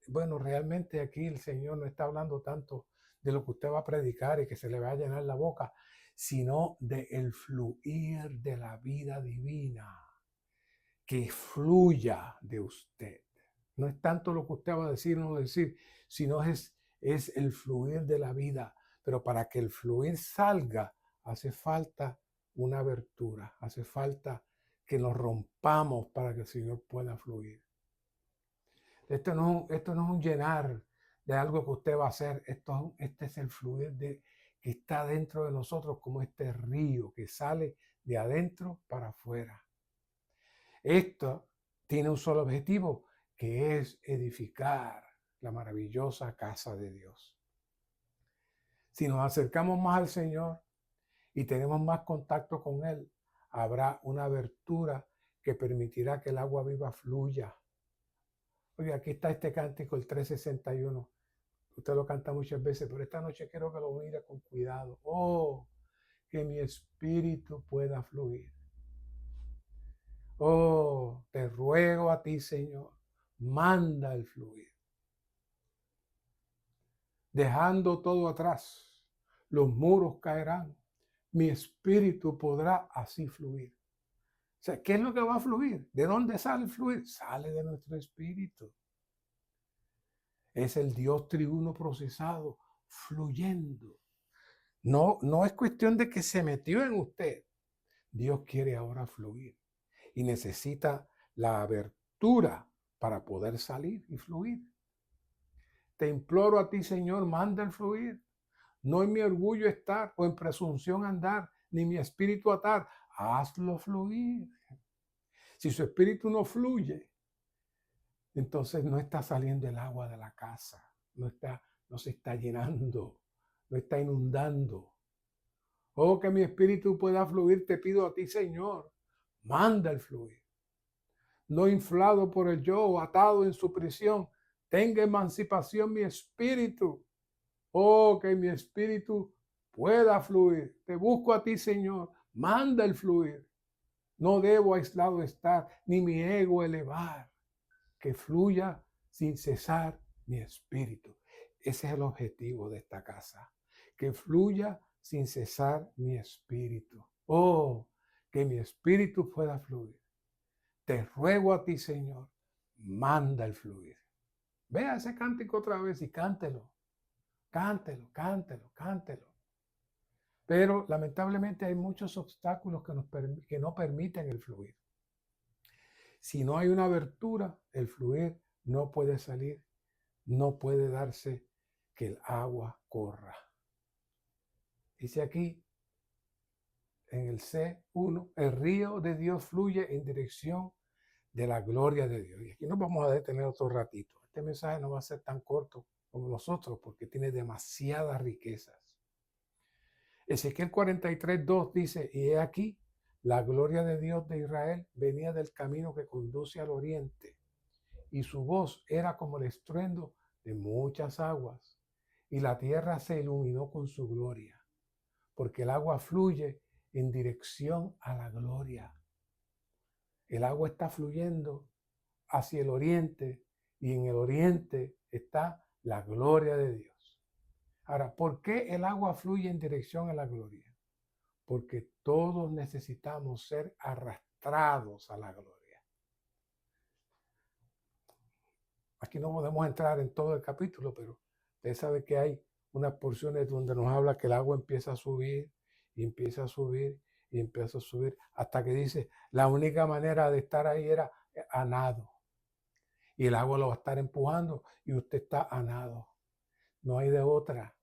Bueno, realmente aquí el Señor no está hablando tanto de lo que usted va a predicar y que se le va a llenar la boca, sino del fluir de la vida divina, que fluya de usted. No es tanto lo que usted va a decir o no decir, sino es el fluir de la vida. Pero para que el fluir salga, hace falta una abertura, hace falta que nos rompamos para que el Señor pueda fluir. Esto no es un llenar de algo que usted va a hacer. Este es el fluir que está dentro de nosotros, como este río que sale de adentro para afuera. Esto tiene un solo objetivo, que es edificar la maravillosa casa de Dios. Si nos acercamos más al Señor y tenemos más contacto con Él, habrá una abertura que permitirá que el agua viva fluya. Oye, aquí está este cántico, el 361. Usted lo canta muchas veces, pero esta noche quiero que lo mire con cuidado. Oh, que mi espíritu pueda fluir. Oh, te ruego a ti, Señor, manda el fluir. Dejando todo atrás, los muros caerán. Mi espíritu podrá así fluir. O sea, ¿qué es lo que va a fluir? ¿De dónde sale el fluir? Sale de nuestro espíritu. Es el Dios triuno procesado, fluyendo. No es cuestión de que se metió en usted. Dios quiere ahora fluir y necesita la abertura para poder salir y fluir. Te imploro a ti, Señor, manda el fluir. No en mi orgullo estar o en presunción andar, ni mi espíritu atar. Hazlo fluir. Si su espíritu no fluye, entonces no está saliendo el agua de la casa, no se está llenando, no está inundando. Oh, que mi espíritu pueda fluir, te pido a ti, Señor, manda el fluir. No inflado por el yo o atado en su prisión, tenga emancipación mi espíritu. Oh, que mi espíritu pueda fluir. Te busco a ti, Señor. Manda el fluir. No debo aislado estar, ni mi ego elevar. Que fluya sin cesar mi espíritu. Ese es el objetivo de esta casa. Que fluya sin cesar mi espíritu. Oh, que mi espíritu pueda fluir. Te ruego a ti, Señor, manda el fluir. Vea ese cántico otra vez y cántelo. Cántelo, cántelo, cántelo. Pero lamentablemente hay muchos obstáculos que no permiten el fluir. Si no hay una abertura, el fluir no puede salir, no puede darse que el agua corra. Dice aquí en el C1, el río de Dios fluye en dirección de la gloria de Dios. Y aquí nos vamos a detener otro ratito. Este mensaje no va a ser tan corto como los otros porque tiene demasiadas riquezas. Ezequiel 43:2 dice, y he aquí, la gloria de Dios de Israel venía del camino que conduce al oriente, y su voz era como el estruendo de muchas aguas, y la tierra se iluminó con su gloria, porque el agua fluye en dirección a la gloria. El agua está fluyendo hacia el oriente, y en el oriente está la gloria de Dios. Ahora, ¿por qué el agua fluye en dirección a la gloria? Porque todos necesitamos ser arrastrados a la gloria. Aquí no podemos entrar en todo el capítulo, pero usted sabe que hay unas porciones donde nos habla que el agua empieza a subir y empieza a subir y empieza a subir hasta que dice, la única manera de estar ahí era a nado. Y el agua lo va a estar empujando y usted está a nado. No hay de otra.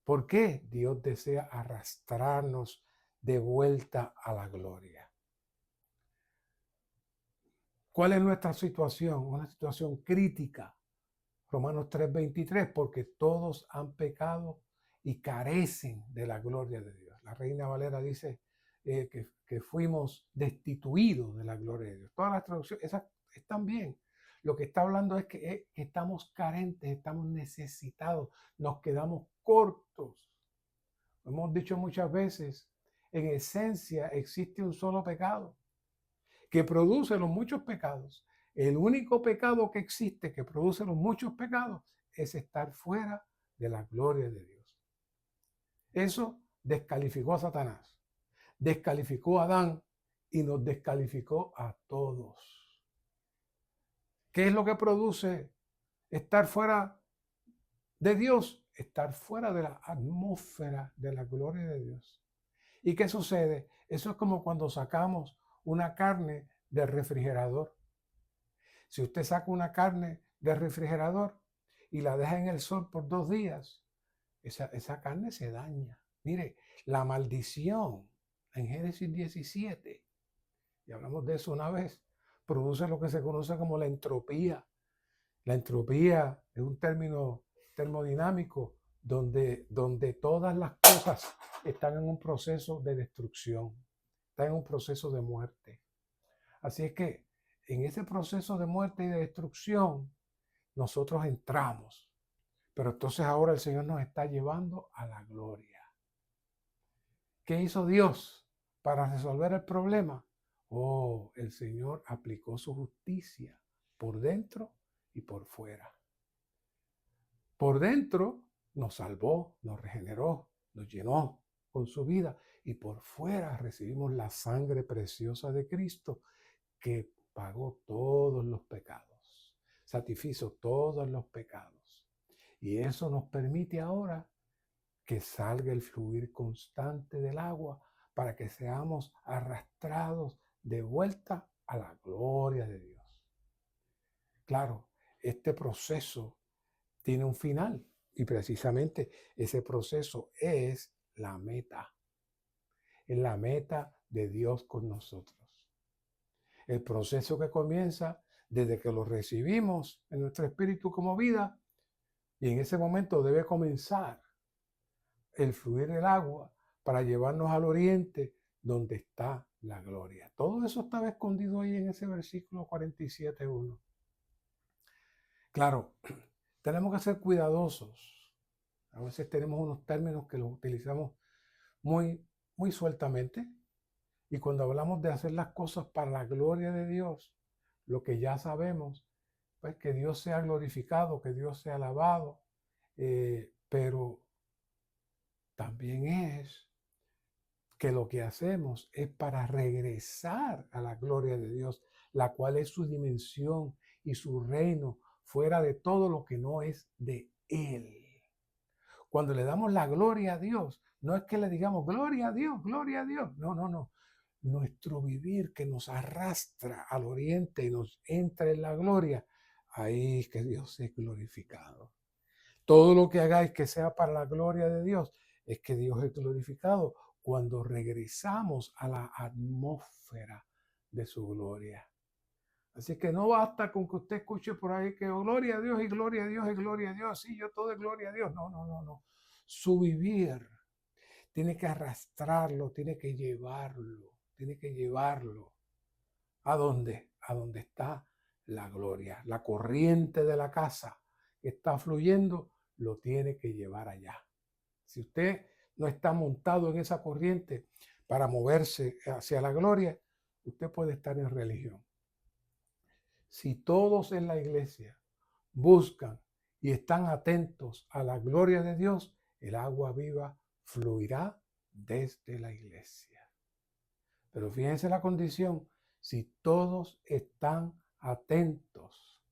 ¿Por qué? Dios desea arrastrarnos de vuelta a la gloria. ¿Cuál es nuestra situación? Una situación crítica. Romanos 3:23, porque todos han pecado y carecen de la gloria de Dios. La Reina Valera dice que fuimos destituidos de la gloria de Dios. Todas las traducciones, esas están bien. Lo que está hablando es que estamos carentes, estamos necesitados, nos quedamos cortos. Hemos dicho muchas veces, en esencia existe un solo pecado que produce los muchos pecados. El único pecado que existe que produce los muchos pecados es estar fuera de la gloria de Dios. Eso descalificó a Satanás, descalificó a Adán y nos descalificó a todos. ¿Qué es lo que produce estar fuera de Dios? Estar fuera de la atmósfera de la gloria de Dios. ¿Y qué sucede? Eso es como cuando sacamos una carne del refrigerador. Si usted saca una carne del refrigerador y la deja en el sol por 2 días, esa carne se daña. Mire, la maldición en Génesis 17, y hablamos de eso una vez, produce lo que se conoce como la entropía. La entropía es un término termodinámico donde todas las cosas están en un proceso de destrucción, están en un proceso de muerte. Así es que en ese proceso de muerte y de destrucción, nosotros entramos. Pero entonces ahora el Señor nos está llevando a la gloria. ¿Qué hizo Dios para resolver el problema? Oh, el Señor aplicó su justicia por dentro y por fuera. Por dentro nos salvó, nos regeneró, nos llenó con su vida. Y por fuera recibimos la sangre preciosa de Cristo que pagó todos los pecados, satisfizo todos los pecados. Y eso nos permite ahora que salga el fluir constante del agua para que seamos arrastrados de vuelta a la gloria de Dios. Claro, este proceso tiene un final y precisamente ese proceso es la meta. Es la meta de Dios con nosotros. El proceso que comienza desde que lo recibimos en nuestro espíritu como vida, y en ese momento debe comenzar el fluir del agua para llevarnos al oriente donde está la gloria. Todo eso estaba escondido ahí en ese versículo 47:1. Claro, tenemos que ser cuidadosos A veces tenemos unos términos que los utilizamos muy, muy sueltamente. Y cuando hablamos de hacer las cosas para la gloria de Dios, lo que ya sabemos, pues que Dios sea glorificado, que Dios sea alabado, pero también es que lo que hacemos es para regresar a la gloria de Dios, la cual es su dimensión y su reino, fuera de todo lo que no es de Él. Cuando le damos la gloria a Dios, no es que le digamos gloria a Dios, gloria a Dios. No, no, no. Nuestro vivir que nos arrastra al oriente y nos entra en la gloria, ahí es que Dios es glorificado. Todo lo que hagáis que sea para la gloria de Dios, es que Dios es glorificado cuando regresamos a la atmósfera de su gloria. Así que no basta con que usted escuche por ahí que oh, gloria a Dios y gloria a Dios y gloria a Dios. Sí, yo todo es gloria a Dios. No, no, no, no. Su vivir tiene que arrastrarlo, tiene que llevarlo, tiene que llevarlo. ¿A dónde? A donde está la gloria. La corriente de la casa que está fluyendo lo tiene que llevar allá. Si usted no está montado en esa corriente para moverse hacia la gloria, usted puede estar en religión. Si todos en la iglesia buscan y están atentos a la gloria de Dios, el agua viva fluirá desde la iglesia. Pero fíjense la condición, si todos están atentos,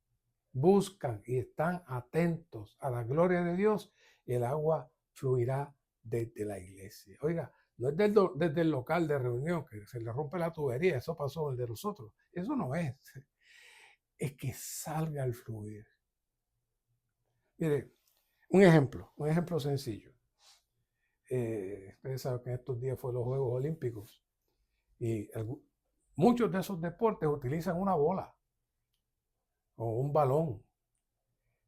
buscan y están atentos a la gloria de Dios, el agua fluirá desde la iglesia. Oiga, no es desde el local de reunión que se le rompe la tubería, eso pasó el de nosotros. Eso no es. Es que salga al fluir. Mire, un ejemplo sencillo. Ustedes saben que estos días fueron los Juegos Olímpicos y muchos de esos deportes utilizan una bola o un balón.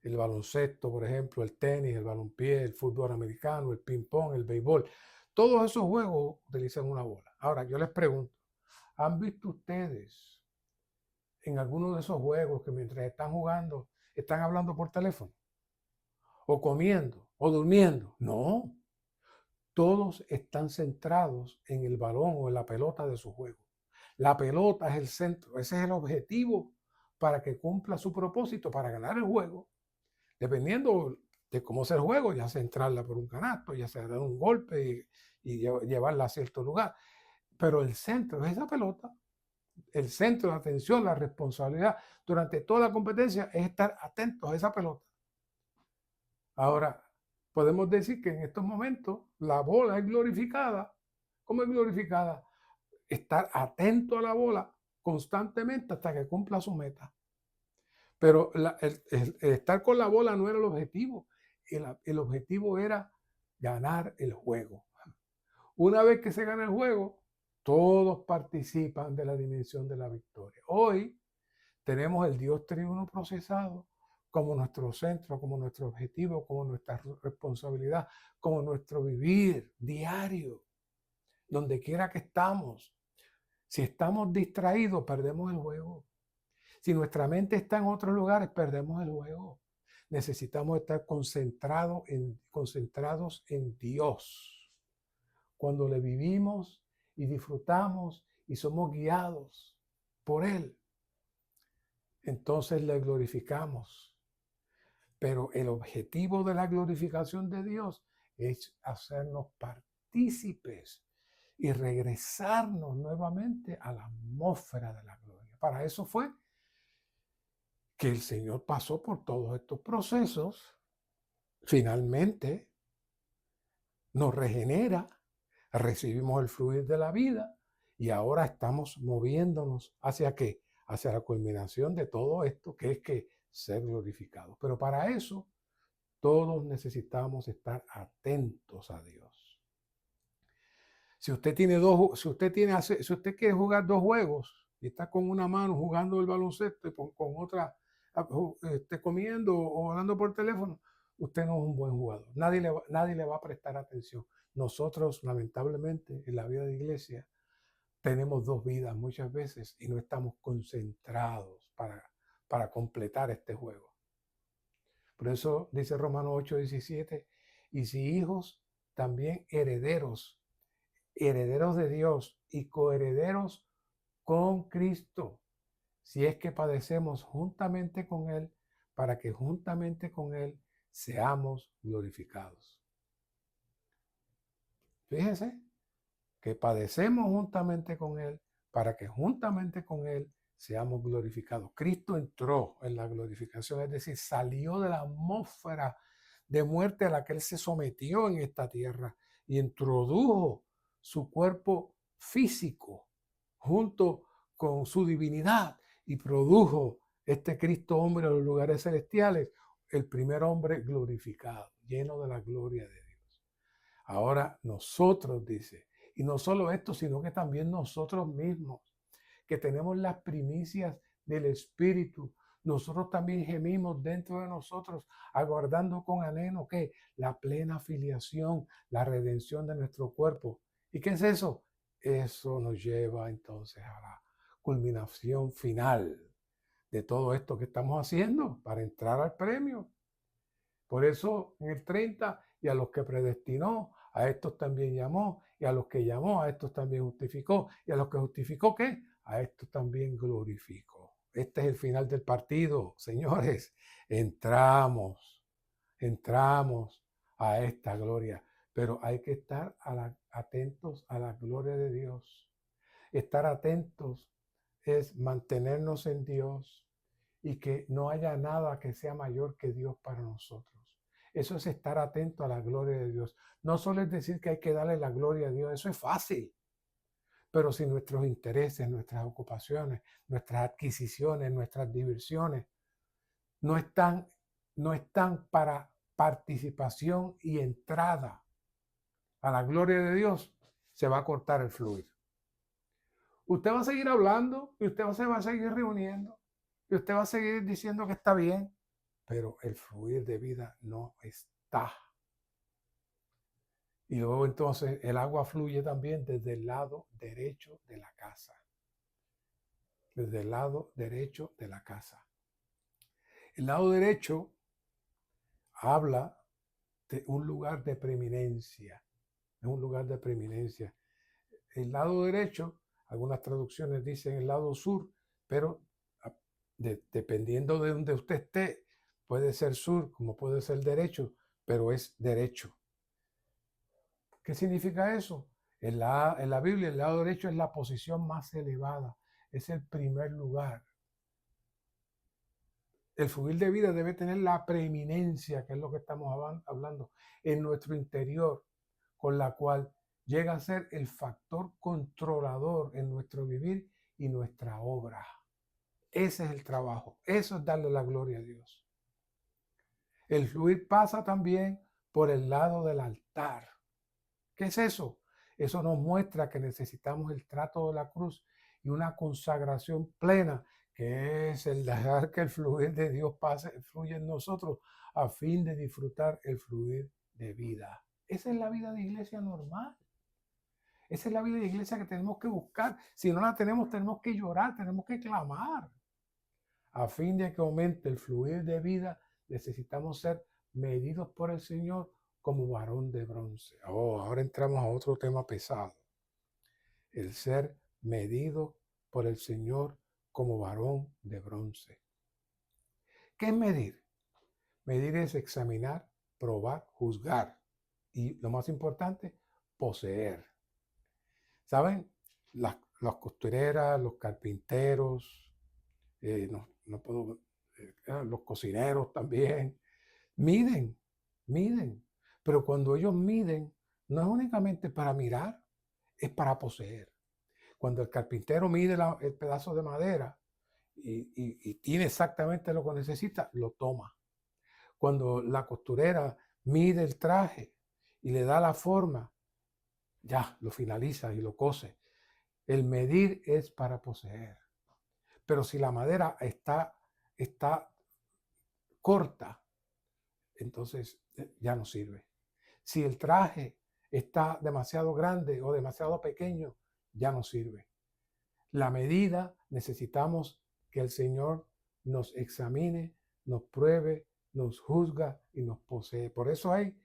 El baloncesto, por ejemplo, el tenis, el balompié, el fútbol americano, el ping-pong, el béisbol. Todos esos juegos utilizan una bola. Ahora, yo les pregunto, ¿han visto ustedes en alguno de esos juegos que mientras están jugando, están hablando por teléfono? O comiendo, o durmiendo. No, todos están centrados en el balón o en la pelota de su juego. La pelota es el centro, ese es el objetivo para que cumpla su propósito, para ganar el juego. Dependiendo de cómo sea el juego, ya sea entrarla por un canasto, ya sea dar un golpe y llevarla a cierto lugar. Pero el centro es esa pelota, el centro de atención, la responsabilidad durante toda la competencia es estar atentos a esa pelota. Ahora, podemos decir que en estos momentos la bola es glorificada. ¿Cómo es glorificada? Estar atento a la bola constantemente hasta que cumpla su meta. Pero el estar con la bola no era el objetivo. El objetivo era ganar el juego. Una vez que se gana el juego, todos participan de la dimensión de la victoria. Hoy tenemos el Dios triuno procesado como nuestro centro, como nuestro objetivo, como nuestra responsabilidad, como nuestro vivir diario, donde quiera que estamos. Si estamos distraídos, perdemos el juego. Si nuestra mente está en otros lugares, perdemos el juego. Necesitamos estar concentrados en Dios. Cuando le vivimos y disfrutamos y somos guiados por Él, entonces le glorificamos. Pero el objetivo de la glorificación de Dios es hacernos partícipes y regresarnos nuevamente a la atmósfera de la gloria. Para eso fue que el Señor pasó por todos estos procesos, finalmente nos regenera, recibimos el fluir de la vida y ahora estamos moviéndonos hacia qué, hacia la culminación de todo esto, que es que ser glorificado. Pero para eso todos necesitamos estar atentos a Dios. Si usted quiere jugar dos juegos y está con una mano jugando el baloncesto y con otra comiendo o hablando por teléfono, usted no es un buen jugador. Nadie le va a prestar atención. Nosotros, lamentablemente, en la vida de iglesia, tenemos dos vidas muchas veces y no estamos concentrados para completar este juego. Por eso dice Romanos 8:17, y si hijos, también herederos, herederos de Dios y coherederos con Cristo, si es que padecemos juntamente con Él, para que juntamente con Él seamos glorificados. Fíjense que padecemos juntamente con Él, para que juntamente con Él seamos glorificados. Cristo entró en la glorificación, es decir, salió de la atmósfera de muerte a la que Él se sometió en esta tierra y introdujo su cuerpo físico junto con su divinidad y produjo este Cristo hombre en los lugares celestiales, el primer hombre glorificado, lleno de la gloria de Dios. Ahora nosotros, dice, y no solo esto, sino que también nosotros mismos, que tenemos las primicias del Espíritu, nosotros también gemimos dentro de nosotros, aguardando con anhelo que la plena filiación, la redención de nuestro cuerpo. ¿Y qué es eso? Eso nos lleva entonces a la culminación final de todo esto que estamos haciendo para entrar al premio. Por eso en el 30, y a los que predestinó, a estos también llamó, y a los que llamó, a estos también justificó, y a los que justificó, ¿qué? A estos también glorificó. Este es el final del partido, señores. Entramos a esta gloria, pero hay que estar atentos a la gloria de Dios. Estar atentos es mantenernos en Dios y que no haya nada que sea mayor que Dios para nosotros. Eso es estar atento a la gloria de Dios. No solo es decir que hay que darle la gloria a Dios, eso es fácil. Pero si nuestros intereses, nuestras ocupaciones, nuestras adquisiciones, nuestras diversiones no están para participación y entrada a la gloria de Dios, se va a cortar el fluir. Usted va a seguir hablando y usted se va a seguir reuniendo y usted va a seguir diciendo que está bien, pero el fluir de vida no está. Y luego entonces el agua fluye también desde el lado derecho de la casa. Desde el lado derecho de la casa. El lado derecho habla de un lugar de preeminencia. Es un lugar de preeminencia. El lado derecho, algunas traducciones dicen el lado sur, pero dependiendo de donde usted esté, puede ser sur como puede ser derecho, pero es derecho. ¿Qué significa eso? En la Biblia, el lado derecho es la posición más elevada, es el primer lugar. El fluir de vida debe tener la preeminencia, que es lo que estamos hablando, en nuestro interior, con la cual llega a ser el factor controlador en nuestro vivir y nuestra obra. Ese es el trabajo, eso es darle la gloria a Dios. El fluir pasa también por el lado del altar. ¿Qué es eso? Eso nos muestra que necesitamos el trato de la cruz y una consagración plena, que es el dejar que el fluir de Dios fluya en nosotros a fin de disfrutar el fluir de vida. Esa es la vida de iglesia normal. Esa es la vida de iglesia que tenemos que buscar. Si no la tenemos, tenemos que llorar, tenemos que clamar. A fin de que aumente el fluir de vida, necesitamos ser medidos por el Señor como varón de bronce. Ahora entramos a otro tema pesado. El ser medido por el Señor como varón de bronce. ¿Qué es medir? Medir es examinar, probar, juzgar y, lo más importante, poseer. ¿Saben? Las costureras, los carpinteros, los cocineros también, miden. Pero cuando ellos miden, no es únicamente para mirar, es para poseer. Cuando el carpintero mide el pedazo de madera y tiene exactamente lo que necesita, lo toma. Cuando la costurera mide el traje y le da la forma, ya lo finaliza y lo cose. El medir es para poseer. Pero si la madera está corta, entonces ya no sirve. Si el traje está demasiado grande o demasiado pequeño, ya no sirve. La medida, necesitamos que el Señor nos examine, nos pruebe, nos juzga y nos posee. Por eso hay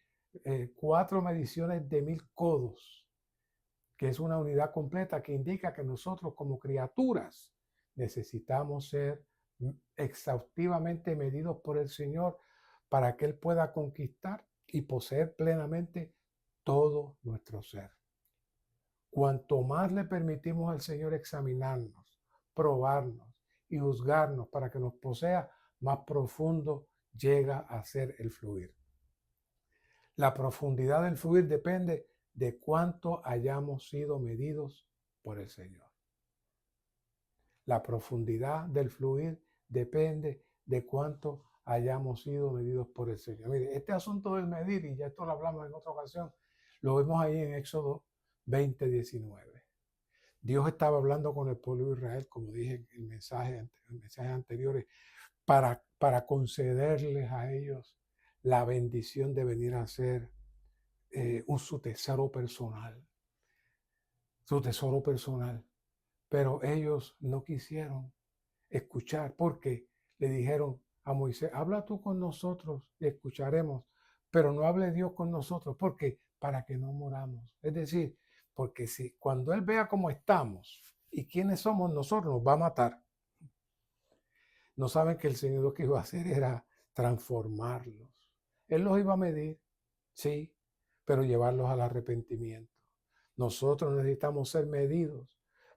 4 mediciones de 1000 codos, que es una unidad completa que indica que nosotros como criaturas necesitamos ser exhaustivamente medidos por el Señor para que Él pueda conquistar y poseer plenamente todo nuestro ser. Cuanto más le permitimos al Señor examinarnos, probarnos y juzgarnos para que nos posea, más profundo llega a ser el fluir. La profundidad del fluir depende de cuánto hayamos sido medidos por el Señor. La profundidad del fluir depende de cuánto hayamos sido medidos por el Señor. Mire, este asunto del medir, y ya esto lo hablamos en otra ocasión, lo vemos ahí en Éxodo 20:19. Dios estaba hablando con el pueblo de Israel, como dije en el mensajes anteriores, para concederles a ellos la bendición de venir a ser su tesoro personal. Su tesoro personal. Pero ellos no quisieron escuchar porque le dijeron a Moisés, habla tú con nosotros y escucharemos, pero no hable Dios con nosotros. ¿Por qué? Para que no moramos. Es decir, porque si cuando Él vea cómo estamos y quiénes somos nosotros, nos va a matar. No saben que el Señor lo que iba a hacer era transformarlos. Él los iba a medir, sí, pero llevarlos al arrepentimiento. Nosotros necesitamos ser medidos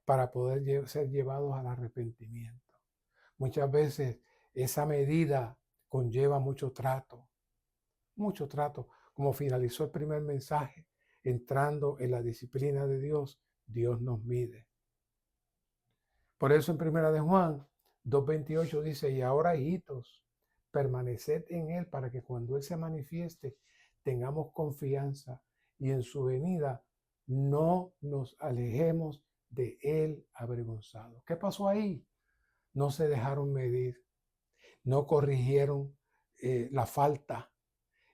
para poder ser llevados al arrepentimiento. Muchas veces esa medida conlleva mucho trato, como finalizó el primer mensaje, entrando en la disciplina de Dios, Dios nos mide. Por eso en Primera de Juan 2:28 dice, y ahora hijitos, permaneced en Él para que cuando Él se manifieste tengamos confianza y en su venida no nos alejemos de Él avergonzados. ¿Qué pasó ahí? No se dejaron medir, no corrigieron la falta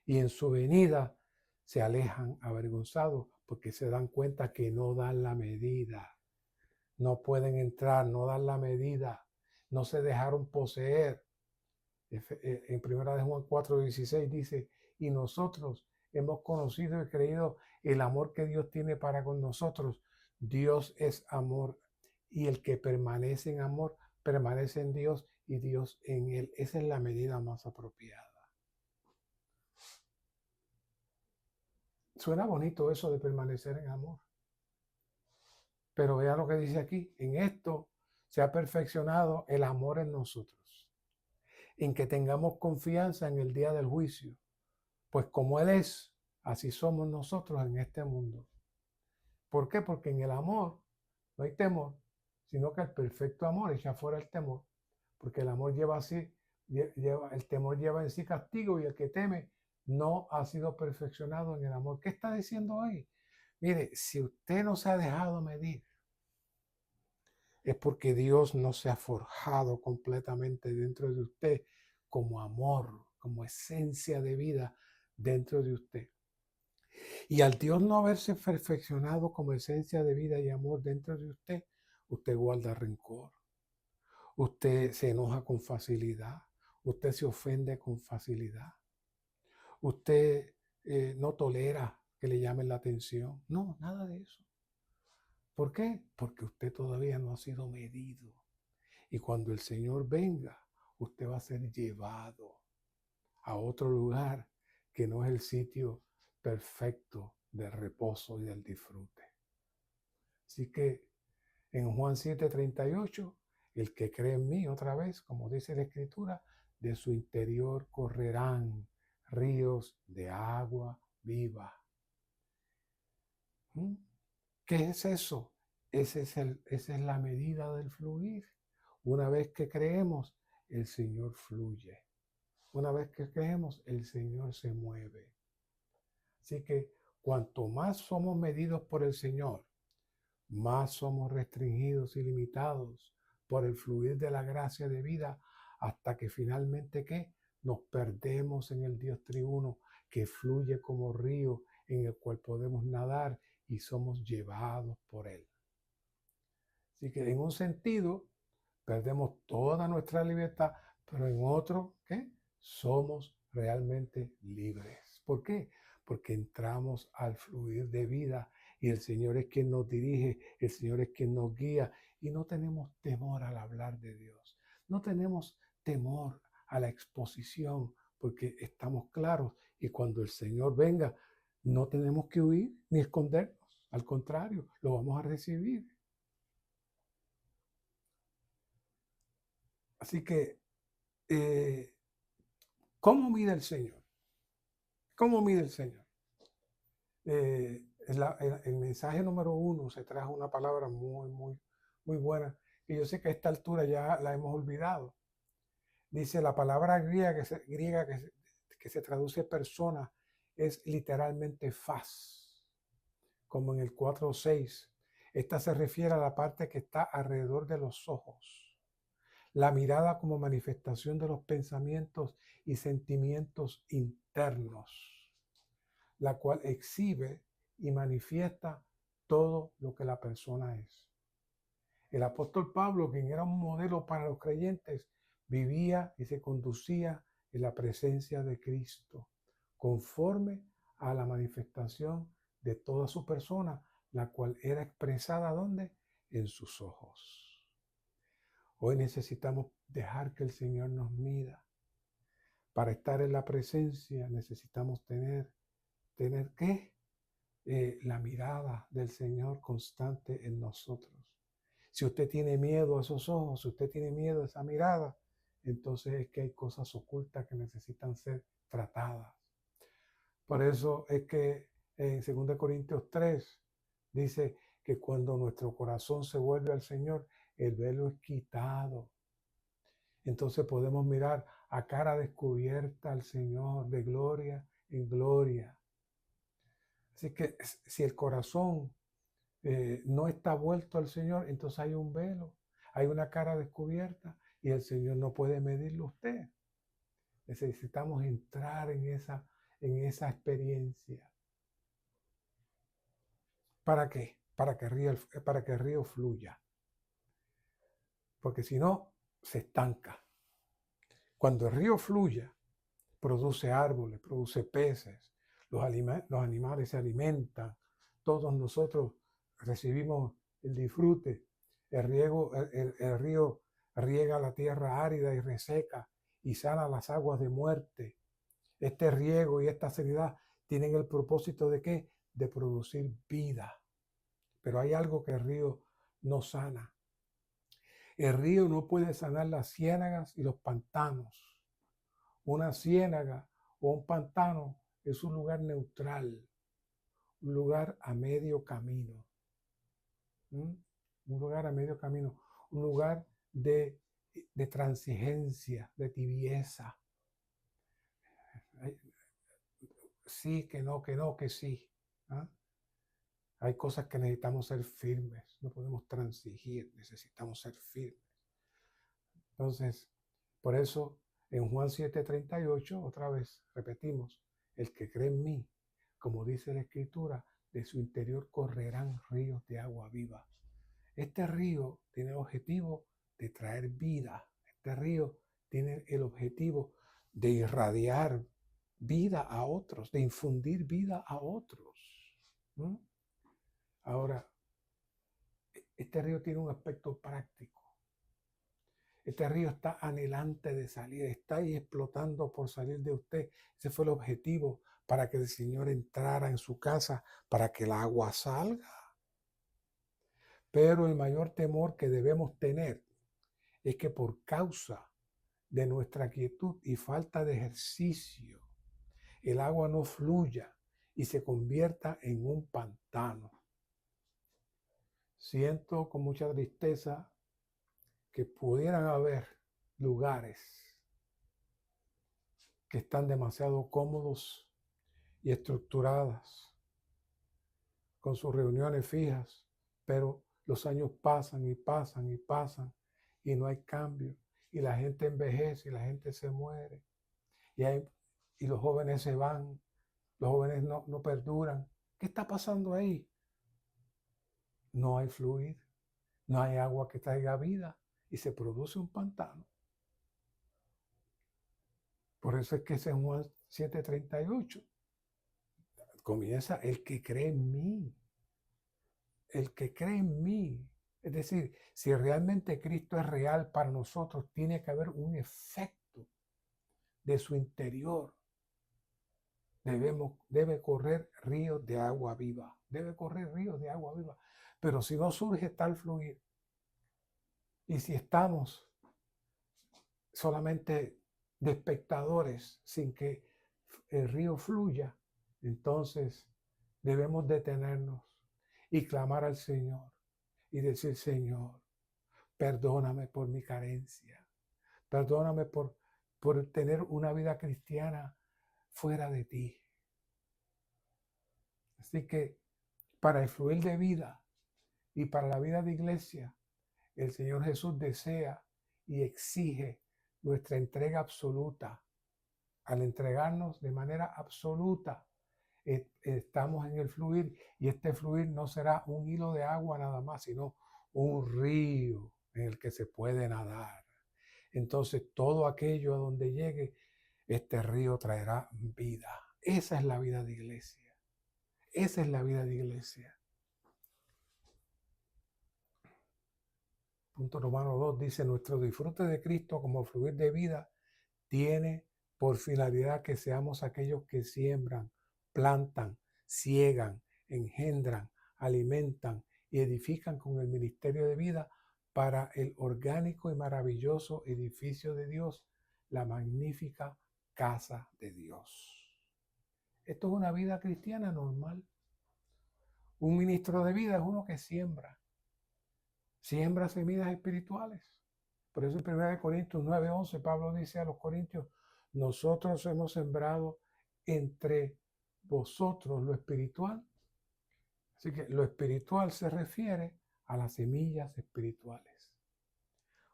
y en su venida se alejan avergonzados porque se dan cuenta que no dan la medida. No pueden entrar, no dan la medida, no se dejaron poseer. En 1 de Juan 4:16 dice, y nosotros hemos conocido y creído el amor que Dios tiene para con nosotros. Dios es amor y el que permanece en amor permanece en Dios y Dios en él. Esa es la medida más apropiada. Suena bonito eso de permanecer en amor. Pero vea lo que dice aquí. En esto se ha perfeccionado el amor en nosotros, en que tengamos confianza en el día del juicio. Pues como Él es, así somos nosotros en este mundo. ¿Por qué? Porque en el amor no hay temor, sino que el perfecto amor echa fuera el temor. Porque el amor el temor lleva en sí castigo y el que teme no ha sido perfeccionado en el amor. ¿Qué está diciendo ahí? Mire, si usted no se ha dejado medir, es porque Dios no se ha forjado completamente dentro de usted como amor, como esencia de vida dentro de usted. Y al Dios no haberse perfeccionado como esencia de vida y amor dentro de usted, usted guarda rencor, usted se enoja con facilidad, usted se ofende con facilidad, usted no tolera que le llamen la atención. No, nada de eso. ¿Por qué? Porque usted todavía no ha sido medido. Y cuando el Señor venga, usted va a ser llevado a otro lugar que no es el sitio perfecto del reposo y del disfrute. Así que en Juan 7:38, el que cree en mí, otra vez, como dice la Escritura, de su interior correrán ríos de agua viva. ¿Qué es eso? Esa es la medida del fluir. Una vez que creemos, el Señor fluye. Una vez que creemos, el Señor se mueve. Así que cuanto más somos medidos por el Señor, más somos restringidos y limitados por el fluir de la gracia de vida hasta que finalmente ¿qué? Nos perdemos en el Dios triuno que fluye como río en el cual podemos nadar y somos llevados por Él. Así que en un sentido perdemos toda nuestra libertad, pero en otro, ¿qué? Somos realmente libres. ¿Por qué? porque entramos al fluir de vida y el Señor es quien nos dirige, el Señor es quien nos guía y no tenemos temor al hablar de Dios. No tenemos temor a la exposición porque estamos claros y cuando el Señor venga no tenemos que huir ni escondernos. Al contrario, lo vamos a recibir. Así que, ¿cómo mide el Señor? ¿Cómo mide el Señor? El mensaje número 1 se trajo una palabra muy buena, y yo sé que a esta altura ya la hemos olvidado. Dice la palabra griega que se traduce persona, es literalmente faz, como en el 4:6. Esta se refiere a la parte que está alrededor de los ojos. La mirada como manifestación de los pensamientos y sentimientos internos, la cual exhibe y manifiesta todo lo que la persona es. El apóstol Pablo, quien era un modelo para los creyentes, vivía y se conducía en la presencia de Cristo, conforme a la manifestación de toda su persona, la cual era expresada ¿dónde? En sus ojos. Hoy necesitamos dejar que el Señor nos mida. Para estar en la presencia necesitamos tener ¿qué? La mirada del Señor constante en nosotros. Si usted tiene miedo a esos ojos, si usted tiene miedo a esa mirada, entonces es que hay cosas ocultas que necesitan ser tratadas. Por eso es que en 2 Corintios 3 dice que cuando nuestro corazón se vuelve al Señor, el velo es quitado. Entonces podemos mirar a cara descubierta al Señor de gloria en gloria. Así que si el corazón no está vuelto al Señor, entonces hay un velo, hay una cara descubierta y el Señor no puede medirlo a usted. Necesitamos entrar en esa experiencia. ¿Para qué? Para que el río fluya. Porque si no, se estanca. Cuando el río fluya, produce árboles, produce peces, los animales se alimentan, todos nosotros recibimos el disfrute. El río riega la tierra árida y reseca y sana las aguas de muerte. Este riego y esta sanidad tienen el propósito de ¿qué? De producir vida. Pero hay algo que el río no sana. El río no puede sanar las ciénagas y los pantanos. Una ciénaga o un pantano es un lugar neutral, un lugar a medio camino. Un lugar a medio camino, un lugar de transigencia, de tibieza. Sí, que no, que sí. ¿Ah? Hay cosas que necesitamos ser firmes, no podemos transigir, necesitamos ser firmes. Entonces, por eso en Juan 7:38, otra vez repetimos, el que cree en mí, como dice la Escritura, de su interior correrán ríos de agua viva. Este río tiene el objetivo de traer vida. Este río tiene el objetivo de irradiar vida a otros, de infundir vida a otros. ¿Mm? Ahora, este río tiene un aspecto práctico. Este río está anhelante de salir, está ahí explotando por salir de usted. Ese fue el objetivo para que el Señor entrara en su casa, para que el agua salga. Pero el mayor temor que debemos tener es que por causa de nuestra quietud y falta de ejercicio, el agua no fluya y se convierta en un pantano. Siento con mucha tristeza que pudieran haber lugares que están demasiado cómodos y estructuradas, con sus reuniones fijas, pero los años pasan y pasan y pasan y no hay cambio, y la gente envejece y la gente se muere, y los jóvenes se van, los jóvenes no perduran. ¿Qué está pasando ahí? No hay fluir, no hay agua que traiga vida y se produce un pantano. Por eso es que ese Juan 7:38 Comienza el que cree en mí. El que cree en mí. Es decir, si realmente Cristo es real para nosotros, tiene que haber un efecto de su interior. Debe correr ríos de agua viva. Debe correr ríos de agua viva. Pero si no surge tal fluir, y si estamos solamente de espectadores sin que el río fluya, entonces debemos detenernos y clamar al Señor y decir: Señor, perdóname por mi carencia, perdóname por tener una vida cristiana fuera de ti. Así que para el fluir de vida y para la vida de iglesia, el Señor Jesús desea y exige nuestra entrega absoluta. Al entregarnos de manera absoluta, estamos en el fluir, y este fluir no será un hilo de agua nada más, sino un río en el que se puede nadar. Entonces todo aquello a donde llegue, este río traerá vida. Esa es la vida de iglesia. Esa es la vida de iglesia. Punto Romano 2 dice: nuestro disfrute de Cristo como fluir de vida tiene por finalidad que seamos aquellos que siembran, plantan, ciegan, engendran, alimentan y edifican con el ministerio de vida para el orgánico y maravilloso edificio de Dios, la magnífica casa de Dios. Esto es una vida cristiana normal. Un ministro de vida es uno que siembra semillas espirituales. Por eso en 1 Corintios 9:11 Pablo dice a los corintios: nosotros hemos sembrado entre vosotros lo espiritual. Así que lo espiritual se refiere a las semillas espirituales.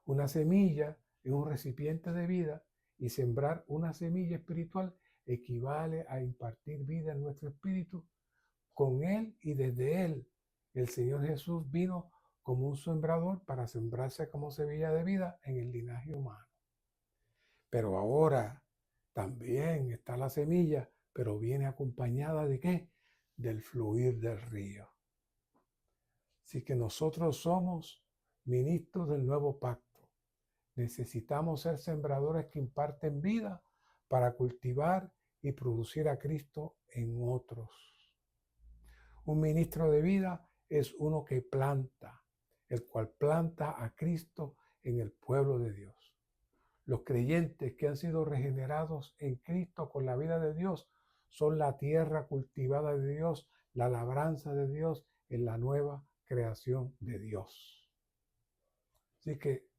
Una semilla es un recipiente de vida, y sembrar una semilla espiritual equivale a impartir vida en nuestro espíritu. Con él y desde él, el Señor Jesús vino como un sembrador para sembrarse como semilla de vida en el linaje humano. Pero ahora también está la semilla, pero viene acompañada ¿de qué? Del fluir del río. Así que nosotros somos ministros del nuevo pacto. Necesitamos ser sembradores que imparten vida para cultivar y producir a Cristo en otros. Un ministro de vida es uno que planta, el cual planta a Cristo en el pueblo de Dios. Los creyentes que han sido regenerados en Cristo con la vida de Dios son la tierra cultivada de Dios, la labranza de Dios en la nueva creación de Dios. Así que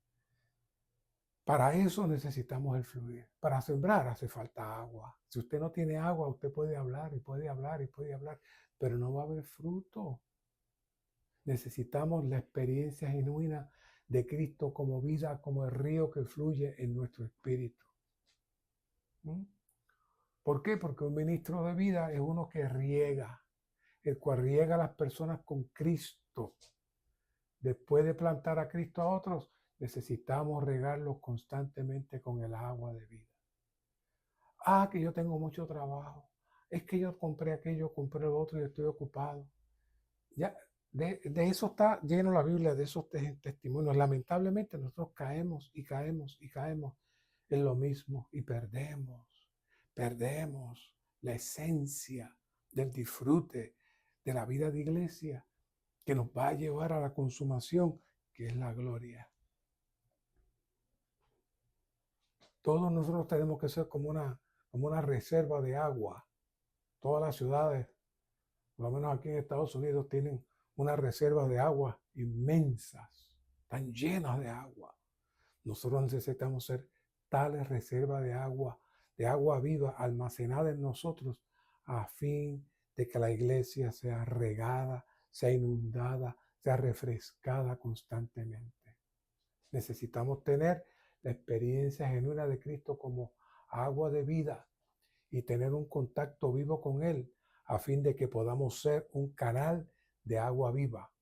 para eso necesitamos el fluir. Para sembrar hace falta agua. Si usted no tiene agua, usted puede hablar y puede hablar y puede hablar, pero no va a haber fruto. Necesitamos la experiencia genuina de Cristo como vida, como el río que fluye en nuestro espíritu. ¿Por qué? Porque un ministro de vida es uno que riega, el cual riega a las personas con Cristo. Después de plantar a Cristo a otros, necesitamos regarlos constantemente con el agua de vida. Ah, que yo tengo mucho trabajo. Es que yo compré aquello, compré lo otro y estoy ocupado. Ya, de eso está lleno la Biblia, de esos testimonios. Lamentablemente nosotros caemos y caemos y caemos en lo mismo y perdemos la esencia del disfrute de la vida de iglesia que nos va a llevar a la consumación, que es la gloria. Todos nosotros tenemos que ser como una reserva de agua. Todas las ciudades, por lo menos aquí en Estados Unidos, tienen unas reservas de agua inmensas, están llenas de agua. Nosotros necesitamos ser tales reservas de agua viva almacenada en nosotros, a fin de que la iglesia sea regada, sea inundada, sea refrescada constantemente. Necesitamos tener la experiencia genuina de Cristo como agua de vida y tener un contacto vivo con Él, a fin de que podamos ser un canal de agua viva,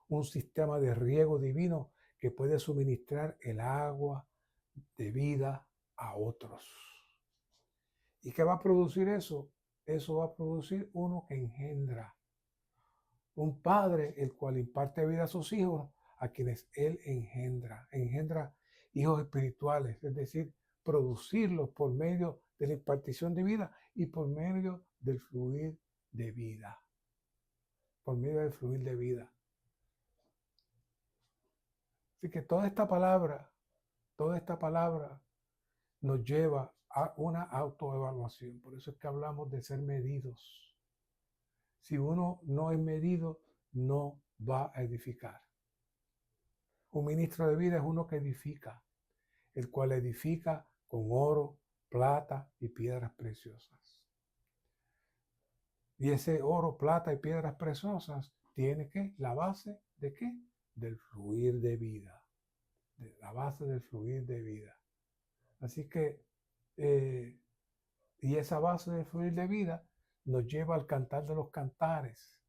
un sistema de riego divino que puede suministrar el agua de vida a otros. ¿Y qué va a producir eso? eso va a producir uno que engendra. Un padre el cual imparte vida a sus hijos, a quienes él engendra. Engendra hijos espirituales, es decir, producirlos por medio de la impartición de vida y por medio del fluir de vida. Por medio del fluir de vida. Así que toda esta palabra nos lleva a una autoevaluación. Por eso es que hablamos de ser medidos. Si uno no es medido, no va a edificar. Un ministro de vida es uno que edifica, el cual edifica con oro, plata y piedras preciosas. Y ese oro, plata y piedras preciosas tiene que la base de ¿qué? Del fluir de vida. De la base del fluir de vida. Así que, y esa base del fluir de vida nos lleva al cantar de los cantares,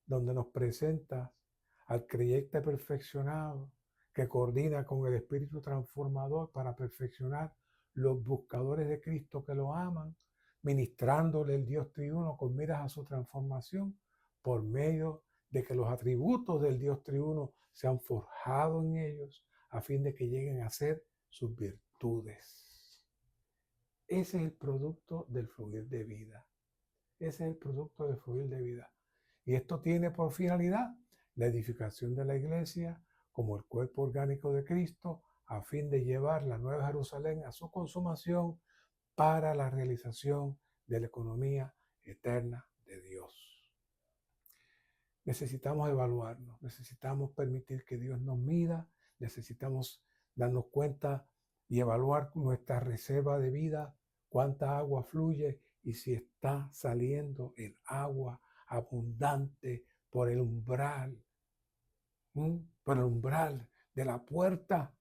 donde nos presenta al creyente perfeccionado que coordina con el Espíritu transformador para perfeccionar los buscadores de Cristo que lo aman, ministrándole el Dios triuno con miras a su transformación por medio de que los atributos del Dios triuno se han forjado en ellos a fin de que lleguen a ser sus virtudes. Ese es el producto del fluir de vida. Ese es el producto del fluir de vida. Y esto tiene por finalidad la edificación de la iglesia como el cuerpo orgánico de Cristo a fin de llevar la Nueva Jerusalén a su consumación para la realización de la economía eterna de Dios. Necesitamos evaluarnos, necesitamos permitir que Dios nos mida, necesitamos darnos cuenta y evaluar nuestra reserva de vida, cuánta agua fluye y si está saliendo el agua abundante por el umbral de la puerta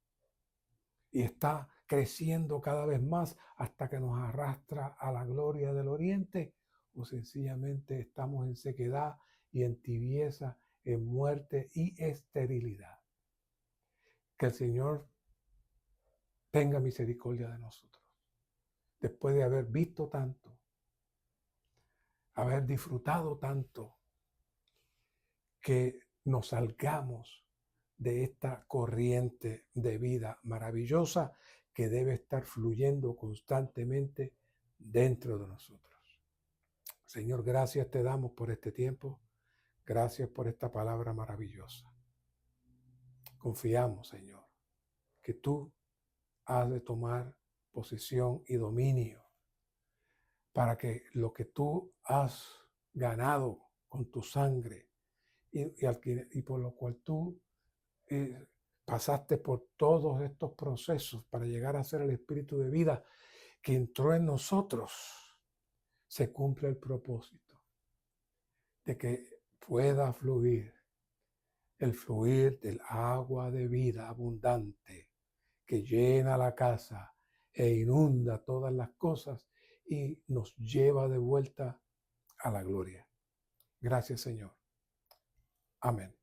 y está creciendo cada vez más hasta que nos arrastra a la gloria del oriente, o sencillamente estamos en sequedad y en tibieza, en muerte y esterilidad. Que el Señor tenga misericordia de nosotros. Después de haber visto tanto, haber disfrutado tanto, que nos salgamos de esta corriente de vida maravillosa que debe estar fluyendo constantemente dentro de nosotros. Señor, gracias te damos por este tiempo. Gracias por esta palabra maravillosa. Confiamos, Señor, que tú has de tomar posesión y dominio para que lo que tú has ganado con tu sangre y por lo cual tú pasaste por todos estos procesos para llegar a ser el espíritu de vida que entró en nosotros, se cumple el propósito de que pueda fluir el fluir del agua de vida abundante que llena la casa e inunda todas las cosas y nos lleva de vuelta a la gloria. Gracias, Señor. Amén.